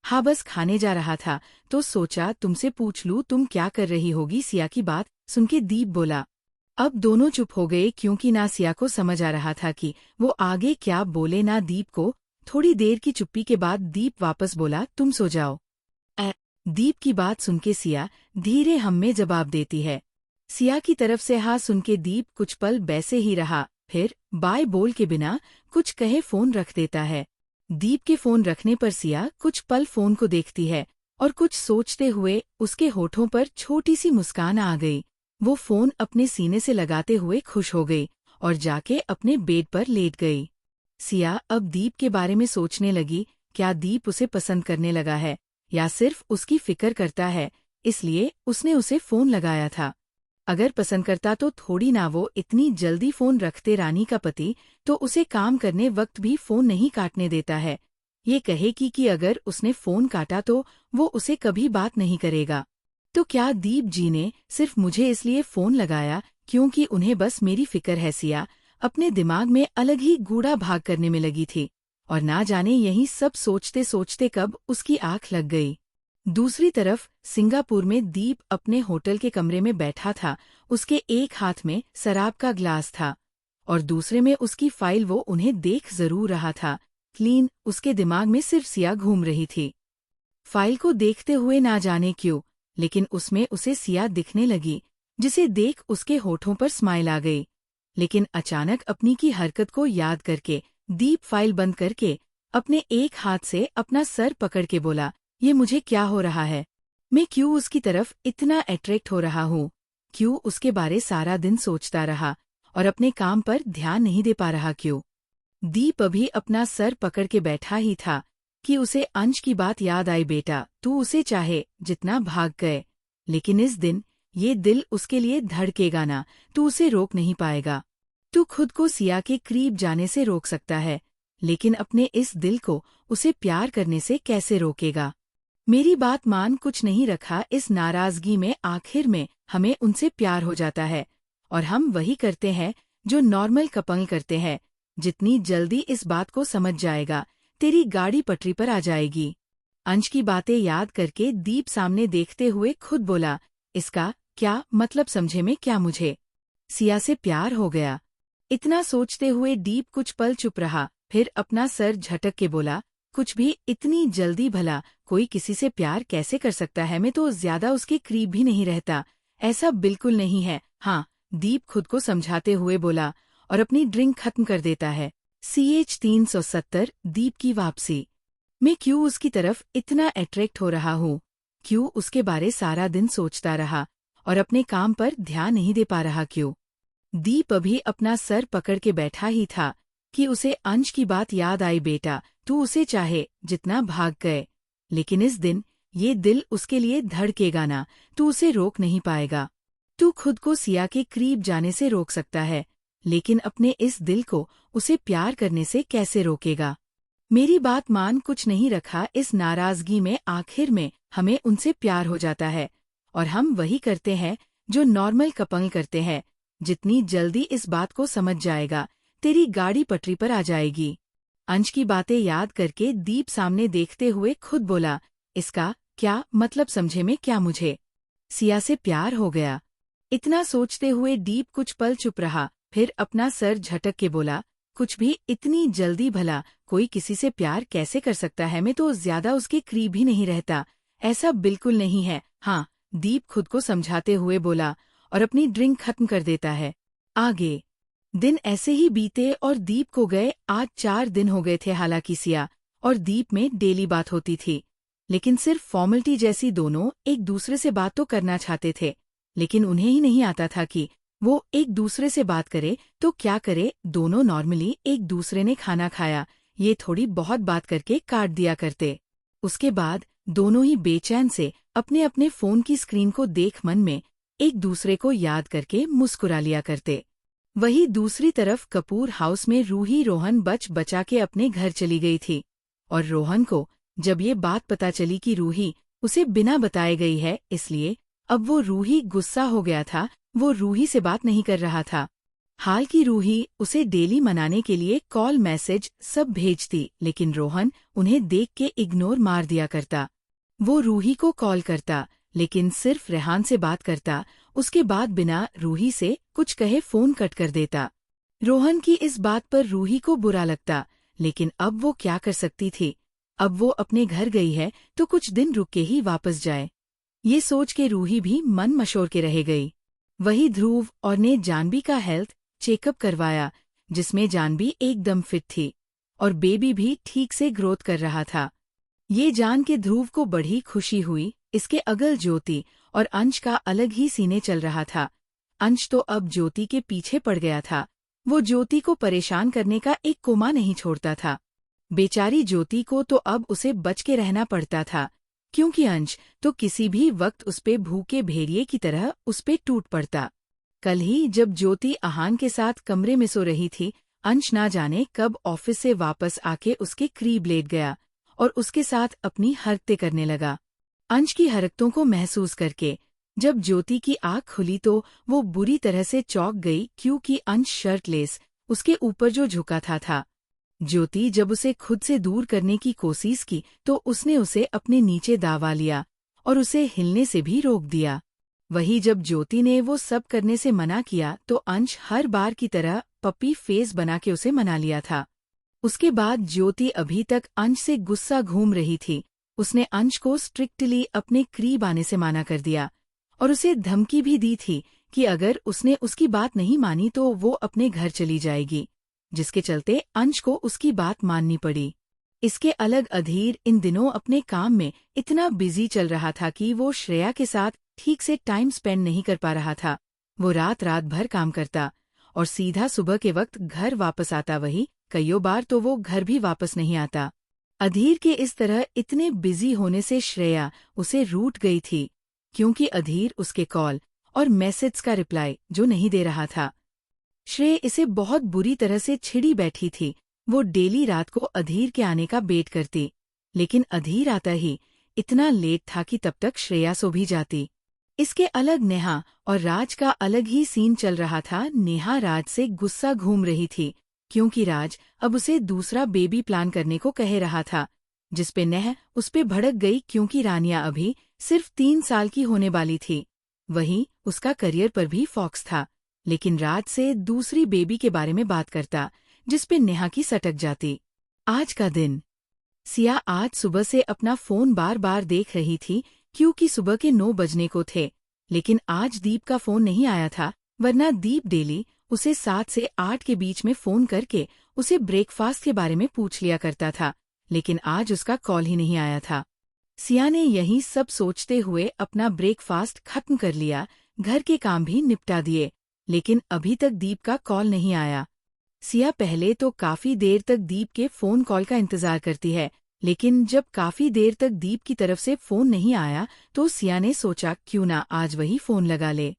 हाँ, बस खाने जा रहा था तो सोचा तुमसे पूछ लूं तुम क्या कर रही होगी। सिया की बात सुन के दीप बोला। अब दोनों चुप हो गए, क्योंकि ना सिया को समझ आ रहा था कि वो आगे क्या बोले ना दीप को। थोड़ी देर की चुप्पी के बाद दीप वापस बोला, तुम सो जाओ। दीप की बात सुन के सिया धीरे हम में जवाब देती है। सिया की तरफ से हाँ सुन के दीप कुछ पल बैसे ही रहा, फिर बाय बोल के बिना कुछ कहे फोन रख देता है। दीप के फोन रखने पर सिया कुछ पल फोन को देखती है और कुछ सोचते हुए उसके होठों पर छोटी सी मुस्कान आ गई। वो फोन अपने सीने से लगाते हुए खुश हो गई और जाके अपने बेड पर लेट गई। सिया अब दीप के बारे में सोचने लगी, क्या दीप उसे पसंद करने लगा है या सिर्फ उसकी फिक्र करता है, इसलिए उसने उसे फोन लगाया था। अगर पसंद करता तो थोड़ी ना वो इतनी जल्दी फोन रखते। रानी का पति तो उसे काम करने वक्त भी फोन नहीं काटने देता है। ये कहेगी कि अगर उसने फोन काटा तो वो उसे कभी बात नहीं करेगा। तो क्या दीप जी ने सिर्फ मुझे इसलिए फोन लगाया क्योंकि उन्हें बस मेरी फिक्र है। सिया अपने दिमाग में अलग ही गूढ़ा भाग करने में लगी थी और ना जाने यही सब सोचते सोचते कब उसकी आंख लग गई। दूसरी तरफ सिंगापुर में दीप अपने होटल के कमरे में बैठा था। उसके एक हाथ में शराब का ग्लास था और दूसरे में उसकी फाइल। वो उन्हें देख जरूर रहा था, क्लीन। उसके दिमाग में सिर्फ सिया घूम रही थी। फाइल को देखते हुए ना जाने क्यों, लेकिन उसमें उसे सिया दिखने लगी, जिसे देख उसके होठों पर स्माइल आ गई। लेकिन अचानक अपनी की हरकत को याद करके दीप फाइल बंद करके अपने एक हाथ से अपना सर पकड़ के बोला, ये मुझे क्या हो रहा है? मैं क्यों उसकी तरफ इतना अट्रैक्ट हो रहा हूँ? क्यों उसके बारे सारा दिन सोचता रहा और अपने काम पर ध्यान नहीं दे पा रहा? क्यों? दीप अभी अपना सर पकड़ के बैठा ही था कि उसे अंश की बात याद आई। बेटा, तू उसे चाहे जितना भाग गए, लेकिन इस दिन ये दिल उसके लिए धड़केगा ना। तू उसे रोक नहीं पाएगा। तू खुद को सिया के करीब जाने से रोक सकता है, लेकिन अपने इस दिल को उसे प्यार करने से कैसे रोकेगा? मेरी बात मान। कुछ नहीं रखा इस नाराजगी में। आखिर में हमें उनसे प्यार हो जाता है और हम वही करते हैं जो नॉर्मल कपल करते हैं। जितनी जल्दी इस बात को समझ जाएगा, तेरी गाड़ी पटरी पर आ जाएगी। अंश की बातें याद करके दीप सामने देखते हुए खुद बोला, इसका क्या मतलब? समझे में क्या मुझे सिया से प्यार हो गया? इतना सोचते हुए दीप कुछ पल चुप रहा, फिर अपना सर झटक के बोला, कुछ भी इतनी जल्दी? भला कोई किसी से प्यार कैसे कर सकता है? मैं तो ज्यादा उसके करीब भी नहीं रहता। ऐसा बिल्कुल नहीं है। हाँ, दीप खुद को समझाते हुए बोला और अपनी ड्रिंक खत्म कर देता है। CH 370 दीप की वापसी। मैं क्यों उसकी तरफ इतना अट्रैक्ट हो रहा हूँ? क्यों उसके बारे सारा दिन सोचता रहा और अपने काम पर ध्यान नहीं दे पा रहा? क्यों? दीप अभी अपना सर पकड़ के बैठा ही था कि उसे अंश की बात याद आई। बेटा, तू उसे चाहे जितना भाग गए, लेकिन इस दिन ये दिल उसके लिए धड़केगा ना। तू उसे रोक नहीं पाएगा। तू खुद को सिया के करीब जाने से रोक सकता है, लेकिन अपने इस दिल को उसे प्यार करने से कैसे रोकेगा? मेरी बात मान। कुछ नहीं रखा इस नाराजगी में। आखिर में हमें उनसे प्यार हो जाता है और हम वही करते हैं जो नॉर्मल कपल करते हैं। जितनी जल्दी इस बात को समझ जाएगा, तेरी गाड़ी पटरी पर आ जाएगी। अंश की बातें याद करके दीप सामने देखते हुए खुद बोला, इसका क्या मतलब? समझे में क्या मुझे सिया से प्यार हो गया? इतना सोचते हुए दीप कुछ पल चुप रहा, फिर अपना सर झटक के बोला, कुछ भी इतनी जल्दी? भला कोई किसी से प्यार कैसे कर सकता है? मैं तो ज्यादा उसके करीब ही नहीं रहता। ऐसा बिल्कुल नहीं है। हाँ, दीप खुद को समझाते हुए बोला और अपनी ड्रिंक खत्म कर देता है। आगे दिन ऐसे ही बीते और दीप को गए आज 4 दिन हो गए थे। हालांकि सिया और दीप में डेली बात होती थी, लेकिन सिर्फ फॉर्मेलिटी जैसी। दोनों एक दूसरे से बात तो करना चाहते थे, लेकिन उन्हें ही नहीं आता था कि वो एक दूसरे से बात करे तो क्या करे। दोनों नॉर्मली एक दूसरे ने खाना खाया, ये थोड़ी बहुत बात करके काट दिया करते। उसके बाद दोनों ही बेचैन से अपने अपने फोन की स्क्रीन को देख मन में एक दूसरे को याद करके मुस्कुरा लिया करते। वही दूसरी तरफ कपूर हाउस में रूही रोहन बचा के अपने घर चली गई थी और रोहन को जब ये बात पता चली कि रूही उसे बिना बताए गई है, इसलिए अब वो रूही गुस्सा हो गया था। वो रूही से बात नहीं कर रहा था। हाल की रूही उसे डेली मनाने के लिए कॉल मैसेज सब भेजती, लेकिन रोहन उन्हें देख के इग्नोर मार दिया करता। वो रूही को कॉल करता, लेकिन सिर्फ रेहान से बात करता। उसके बाद बिना रूही से कुछ कहे फोन कट कर देता। रोहन की इस बात पर रूही को बुरा लगता, लेकिन अब वो क्या कर सकती थी? अब वो अपने घर गई है तो कुछ दिन रुक के ही वापस जाए। ये सोच के रूही भी मन मशोर के रह गई। वही ध्रुव और ने जानवी का हेल्थ चेकअप करवाया, जिसमें जानवी एकदम फिट थी और बेबी भी ठीक से ग्रोथ कर रहा था। ये जान के ध्रुव को बड़ी खुशी हुई। इसके अगल ज्योति और अंश का अलग ही सीने चल रहा था। अंश तो अब ज्योति के पीछे पड़ गया था। वो ज्योति को परेशान करने का एक कोमा नहीं छोड़ता था। बेचारी ज्योति को तो अब उसे बच के रहना पड़ता था, क्योंकि अंश तो किसी भी वक्त उसपे भूखे भेड़िए की तरह उसपे टूट पड़ता। कल ही जब ज्योति आहान के साथ कमरे में सो रही थी, अंश ना जाने कब ऑफिस से वापस आके उसके करीब लेट गया और उसके साथ अपनी हरकतें करने लगा। अंश की हरकतों को महसूस करके जब ज्योति की आंख खुली तो वो बुरी तरह से चौंक गई, क्योंकि अंश शर्टलेस उसके ऊपर जो झुका था। ज्योति जब उसे खुद से दूर करने की कोशिश की तो उसने उसे अपने नीचे दबा लिया और उसे हिलने से भी रोक दिया। वही जब ज्योति ने वो सब करने से मना किया तो अंश हर बार की तरह पपी फेस बना के उसे मना लिया था। उसके बाद ज्योति अभी तक अंश से गुस्सा घूम रही थी। उसने अंश को स्ट्रिक्टली अपने करीब आने से माना कर दिया और उसे धमकी भी दी थी कि अगर उसने उसकी बात नहीं मानी तो वो अपने घर चली जाएगी, जिसके चलते अंश को उसकी बात माननी पड़ी। इसके अलग अधीर इन दिनों अपने काम में इतना बिजी चल रहा था कि वो श्रेया के साथ ठीक से टाइम स्पेंड नहीं कर पा रहा था। वो रात भर काम करता और सीधा सुबह के वक्त घर वापस आता। वही कईयों बार तो वो घर भी वापस नहीं आता। अधीर के इस तरह इतने बिजी होने से श्रेया उसे रूठ गई थी, क्योंकि अधीर उसके कॉल और मैसेज का रिप्लाई जो नहीं दे रहा था। श्रेया इसे बहुत बुरी तरह से छिड़ी बैठी थी। वो डेली रात को अधीर के आने का वेट करती, लेकिन अधीर आता ही इतना लेट था कि तब तक श्रेया सो भी जाती। इसके अलग नेहा और राज का अलग ही सीन चल रहा था। नेहा राज से गुस्सा घूम रही थी, क्योंकि राज अब उसे दूसरा बेबी प्लान करने को कह रहा था, जिसपे नेहा उस पे भड़क गई क्योंकि रानिया अभी सिर्फ 3 साल की होने वाली थी। वहीं उसका करियर पर भी फोकस था, लेकिन राज से दूसरी बेबी के बारे में बात करता, जिसपे नेहा की सटक जाती। आज का दिन सिया आज सुबह से अपना फोन बार बार देख रही थी, क्योंकि सुबह के 9 बजने को थे, लेकिन आज दीप का फोन नहीं आया था। वरना दीप डेली उसे 7 से 8 के बीच में फोन करके उसे ब्रेकफास्ट के बारे में पूछ लिया करता था, लेकिन आज उसका कॉल ही नहीं आया था। सिया ने यही सब सोचते हुए अपना ब्रेकफास्ट खत्म कर लिया, घर के काम भी निपटा दिए, लेकिन अभी तक दीप का कॉल नहीं आया। सिया पहले तो काफी देर तक दीप के फोन कॉल का इंतजार करती है, लेकिन जब काफी देर तक दीप की तरफ से फोन नहीं आया तो सिया ने सोचा क्यों ना आज वही फोन लगा ले।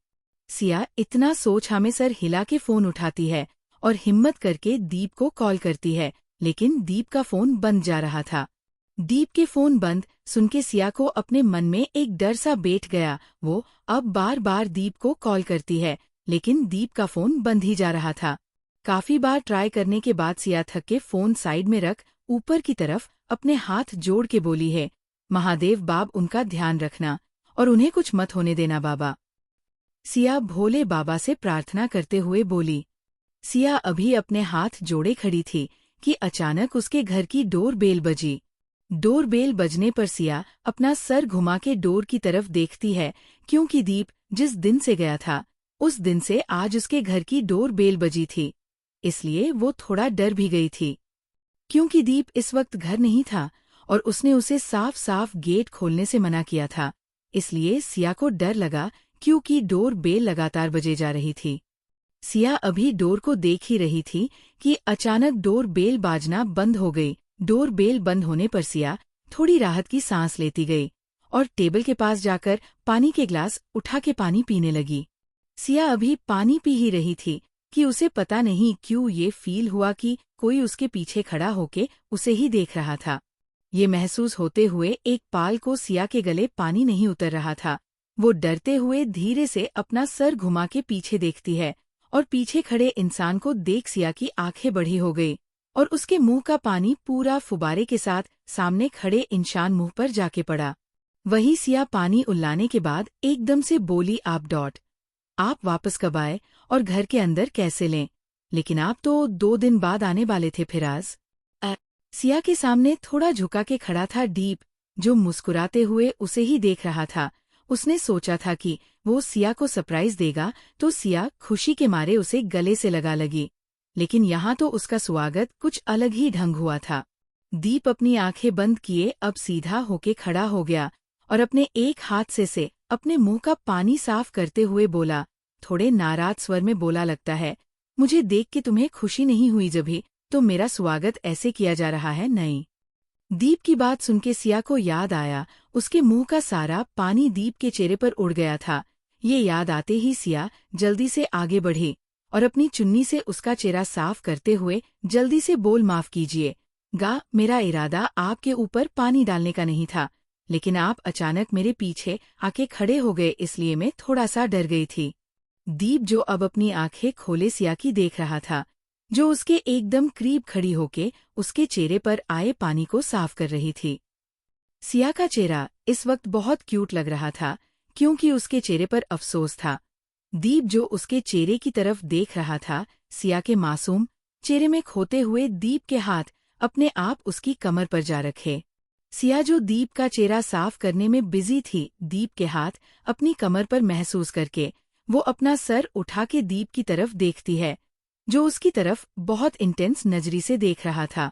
सिया इतना सोच हमें सर हिला के फोन उठाती है और हिम्मत करके दीप को कॉल करती है, लेकिन दीप का फोन बंद जा रहा था। दीप के फोन बंद सुन के सिया को अपने मन में एक डर सा बैठ गया। वो अब बार बार दीप को कॉल करती है, लेकिन दीप का फोन बंद ही जा रहा था। काफी बार ट्राई करने के बाद सिया थक के फोन साइड में रख ऊपर की तरफ अपने हाथ जोड़ के बोली है, महादेव बाब उनका ध्यान रखना और उन्हें कुछ मत होने देना बाबा। सिया भोले बाबा से प्रार्थना करते हुए बोली। सिया अभी अपने हाथ जोड़े खड़ी थी कि अचानक उसके घर की डोर बेल बजी। डोर बेल बजने पर सिया अपना सर घुमा के डोर की तरफ देखती है, क्योंकि दीप जिस दिन से गया था उस दिन से आज उसके घर की डोर बेल बजी थी, इसलिए वो थोड़ा डर भी गई थी। क्योंकि दीप इस वक्त घर नहीं था और उसने उसे साफ साफ गेट खोलने से मना किया था, इसलिए सिया को डर लगा, क्योंकि डोर बेल लगातार बजे जा रही थी। सिया अभी डोर को देख ही रही थी कि अचानक डोर बेल बाजना बंद हो गई। डोर बेल बंद होने पर सिया थोड़ी राहत की सांस लेती गई और टेबल के पास जाकर पानी के ग्लास उठा के पानी पीने लगी। सिया अभी पानी पी ही रही थी कि उसे पता नहीं क्यों ये फील हुआ कि कोई उसके पीछे खड़ा होके उसे ही देख रहा था। ये महसूस होते हुए एक पाल को सिया के गले पानी नहीं उतर रहा था। वो डरते हुए धीरे से अपना सर घुमा के पीछे देखती है और पीछे खड़े इंसान को देख सिया की आंखें बड़ी हो गई और उसके मुंह का पानी पूरा फुबारे के साथ सामने खड़े इंसान मुंह पर जाके पड़ा। वही सिया पानी उल्लाने के बाद एकदम से बोली, आप वापस कब आए और घर के अंदर कैसे लें? लेकिन आप तो 2 दिन बाद आने वाले थे फिराज। सिया के सामने थोड़ा झुका के खड़ा था दीप, जो मुस्कुराते हुए उसे ही देख रहा था। उसने सोचा था कि वो सिया को सरप्राइज देगा तो सिया खुशी के मारे उसे गले से लगा लगी, लेकिन यहाँ तो उसका स्वागत कुछ अलग ही ढंग हुआ था। दीप अपनी आंखें बंद किए अब सीधा होके खड़ा हो गया और अपने एक हाथ से अपने मुंह का पानी साफ करते हुए बोला, थोड़े नाराज स्वर में बोला, लगता है मुझे देख के तुम्हें खुशी नहीं हुई जभी तो मेरा स्वागत ऐसे किया जा रहा है, नहीं। दीप की बात सुनके सिया को याद आया, उसके मुंह का सारा पानी दीप के चेहरे पर उड़ गया था। ये याद आते ही सिया जल्दी से आगे बढ़ी और अपनी चुन्नी से उसका चेहरा साफ करते हुए जल्दी से बोल, माफ कीजिए मेरा इरादा आपके ऊपर पानी डालने का नहीं था, लेकिन आप अचानक मेरे पीछे आके खड़े हो गए इसलिए मैं थोड़ा सा डर गई थी। दीप जो अब अपनी आंखें खोले सिया की देख रहा था, जो उसके एकदम करीब खड़ी होके उसके चेहरे पर आए पानी को साफ कर रही थी। सिया का चेहरा इस वक्त बहुत क्यूट लग रहा था, क्योंकि उसके चेहरे पर अफसोस था। दीप जो उसके चेहरे की तरफ देख रहा था, सिया के मासूम चेहरे में खोते हुए दीप के हाथ अपने आप उसकी कमर पर जा रखे। सिया जो दीप का चेहरा साफ करने में बिजी थी, दीप के हाथ अपनी कमर पर महसूस करके वो अपना सर उठा के दीप की तरफ देखती है, जो उसकी तरफ बहुत इंटेंस नजरी से देख रहा था।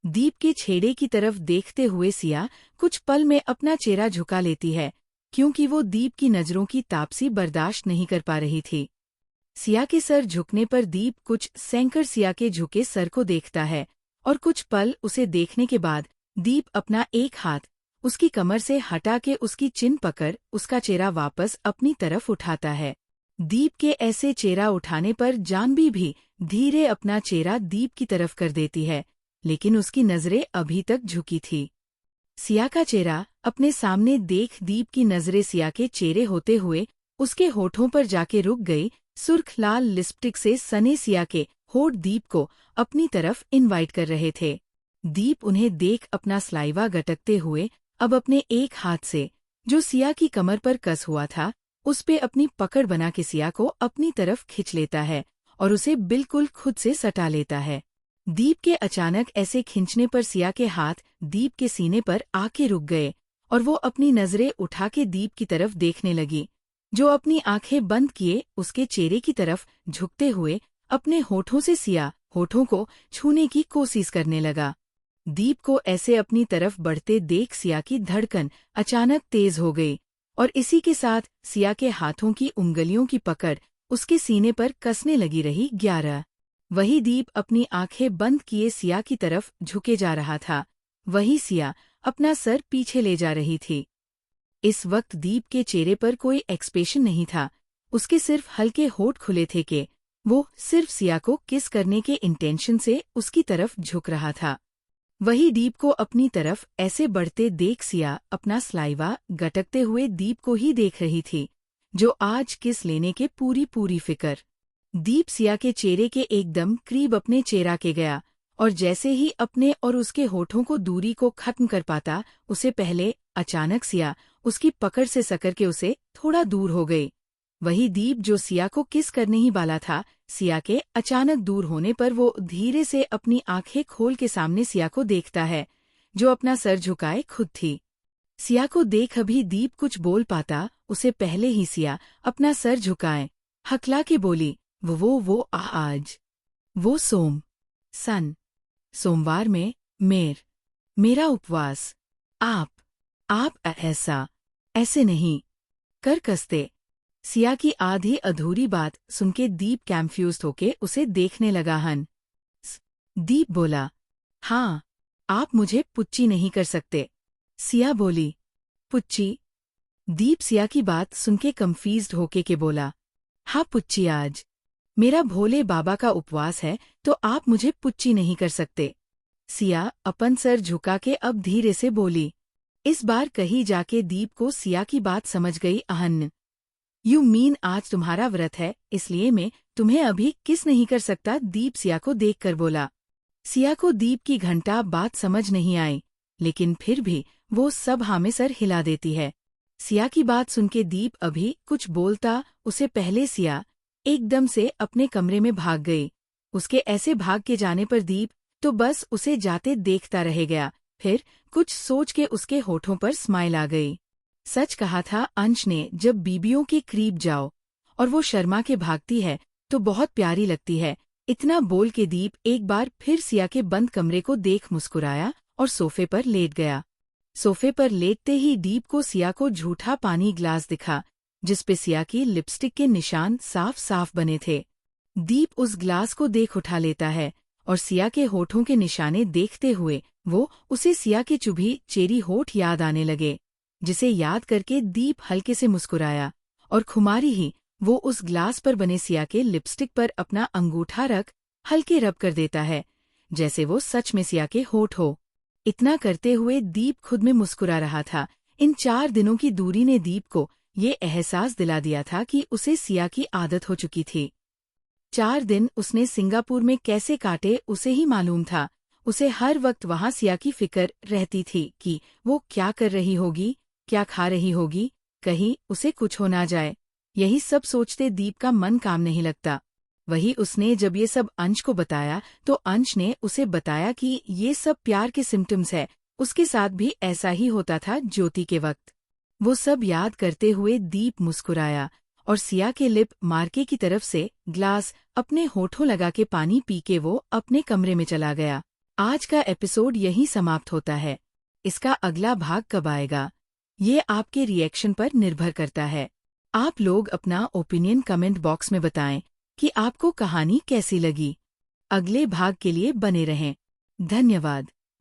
दीप के छेड़े की तरफ देखते हुए सिया कुछ पल में अपना चेहरा झुका लेती है, क्योंकि वो दीप की नजरों की तापसी बर्दाश्त नहीं कर पा रही थी। सिया के सर झुकने पर दीप कुछ सेंकर सिया के झुके सर को देखता है, और कुछ पल उसे देखने के बाद दीप अपना एक हाथ उसकी कमर से हटा के उसकी चिन पकड़ उसका चेहरा वापस अपनी तरफ उठाता है। दीप के ऐसे चेहरा उठाने पर जानवी भी धीरे अपना चेहरा दीप की तरफ कर देती है, लेकिन उसकी नजरें अभी तक झुकी थी। सिया का चेहरा अपने सामने देख दीप की नजरें सिया के चेहरे होते हुए उसके होठों पर जाके रुक गई। सुर्ख लाल लिपस्टिक से सने सिया के होठ दीप को अपनी तरफ इनवाइट कर रहे थे। दीप उन्हें देख अपना स्लाइवा गटकते हुए अब अपने एक हाथ से जो सिया की कमर पर कस हुआ था, उस पे अपनी पकड़ बना के सिया को अपनी तरफ खिंच लेता है और उसे बिल्कुल खुद से सटा लेता है। दीप के अचानक ऐसे खींचने पर सिया के हाथ दीप के सीने पर आके रुक गए और वो अपनी नजरें उठा के दीप की तरफ देखने लगी, जो अपनी आंखें बंद किए उसके चेहरे की तरफ झुकते हुए अपने होठों से सिया होठों को छूने की कोशिश करने लगा। दीप को ऐसे अपनी तरफ बढ़ते देख सिया की धड़कन अचानक तेज हो गई और इसी के साथ सिया के हाथों की उंगलियों की पकड़ उसके सीने पर कसने लगी रही। 11 वही दीप अपनी आंखें बंद किए सिया की तरफ झुके जा रहा था, वही सिया अपना सर पीछे ले जा रही थी। इस वक्त दीप के चेहरे पर कोई एक्सप्रेशन नहीं था, उसके सिर्फ हल्के होठ खुले थे कि वो सिर्फ सिया को किस करने के इंटेंशन से उसकी तरफ झुक रहा था। वही दीप को अपनी तरफ ऐसे बढ़ते देख सिया अपना स्लाइवा गटकते हुए दीप को ही देख रही थी, जो आज किस लेने के पूरी फिक्र। दीप सिया के चेहरे के एकदम करीब अपने चेहरा के गया और जैसे ही अपने और उसके होठों को दूरी को खत्म कर पाता, उसे पहले अचानक सिया उसकी पकड़ से सकड़ के उसे थोड़ा दूर हो गई। वही दीप जो सिया को किस करने ही वाला था, सिया के अचानक दूर होने पर वो धीरे से अपनी आंखें खोल के सामने सिया को देखता है, जो अपना सर झुकाए खुद थी। सिया को देख अभी दीप कुछ बोल पाता उसे पहले ही सिया अपना सर झुकाए हकला के बोली, वो आज वो सोमवार में मेरा उपवास आप ऐसे नहीं कर कसते। सिया की आधी अधूरी बात सुनके दीप कंफ्यूज्ड होके उसे देखने लगा। दीप बोला, हाँ, आप मुझे पुच्ची नहीं कर सकते। सिया बोली, पुच्ची? दीप सिया की बात सुनके कंफ्यूज्ड होके के बोला, हाँ पुच्ची, आज मेरा भोले बाबा का उपवास है, तो आप मुझे पुच्ची नहीं कर सकते। सिया अपन सर झुका के अब धीरे से बोली। इस बार कहीं जाके दीप को सिया की बात समझ गई। अहन यू मीन आज तुम्हारा व्रत है, इसलिए मैं तुम्हें अभी किस नहीं कर सकता? दीप सिया को देखकर बोला। सिया को दीप की घंटा बात समझ नहीं आई, लेकिन फिर भी वो सब हाँ में सर हिला देती है। सिया की बात सुनके दीप अभी कुछ बोलता उसे पहले सिया एकदम से अपने कमरे में भाग गई। उसके ऐसे भाग के जाने पर दीप तो बस उसे जाते देखता रह गया। फिर कुछ सोच के उसके होठों पर स्माइल आ गई। सच कहा था अंश ने, जब बीबियों के करीब जाओ और वो शर्मा के भागती है तो बहुत प्यारी लगती है। इतना बोल के दीप एक बार फिर सिया के बंद कमरे को देख मुस्कुराया और सोफे पर लेट गया। सोफे पर लेटते ही दीप को सिया को झूठा पानी ग्लास दिखा, जिसपे सिया की लिपस्टिक के निशान साफ साफ बने थे। दीप उस ग्लास को देख उठा लेता है और सिया के होठों के निशाने देखते हुए वो उसे सिया के चुभी चेरी होठ याद आने लगे, जिसे याद करके दीप हल्के से मुस्कुराया और खुमारी ही वो उस ग्लास पर बने सिया के लिपस्टिक पर अपना अंगूठा रख हल्के रब कर देता है, जैसे वो सच में सिया के होठ हो। इतना करते हुए दीप खुद में मुस्कुरा रहा था। इन 4 दिनों की दूरी ने दीप को ये एहसास दिला दिया था कि उसे सिया की आदत हो चुकी थी। 4 दिन उसने सिंगापुर में कैसे काटे उसे ही मालूम था। उसे हर वक्त वहाँ सिया की फिक्र रहती थी कि वो क्या कर रही होगी, क्या खा रही होगी, कहीं उसे कुछ हो ना जाए। यही सब सोचते दीप का मन काम नहीं लगता। वही उसने जब ये सब अंश को बताया तो अंश ने उसे बताया कि ये सब प्यार के सिम्टम्स है। उसके साथ भी ऐसा ही होता था ज्योति के वक्त। वो सब याद करते हुए दीप मुस्कुराया और सिया के लिप मार्के की तरफ से ग्लास अपने होठों लगा के पानी पी के वो अपने कमरे में चला गया। आज का एपिसोड यहीं समाप्त होता है। इसका अगला भाग कब आएगा, ये आपके रिएक्शन पर निर्भर करता है। आप लोग अपना ओपिनियन कमेंट बॉक्स में बताएं कि आपको कहानी कैसी लगी। अगले भाग के लिए बने रहें। धन्यवाद।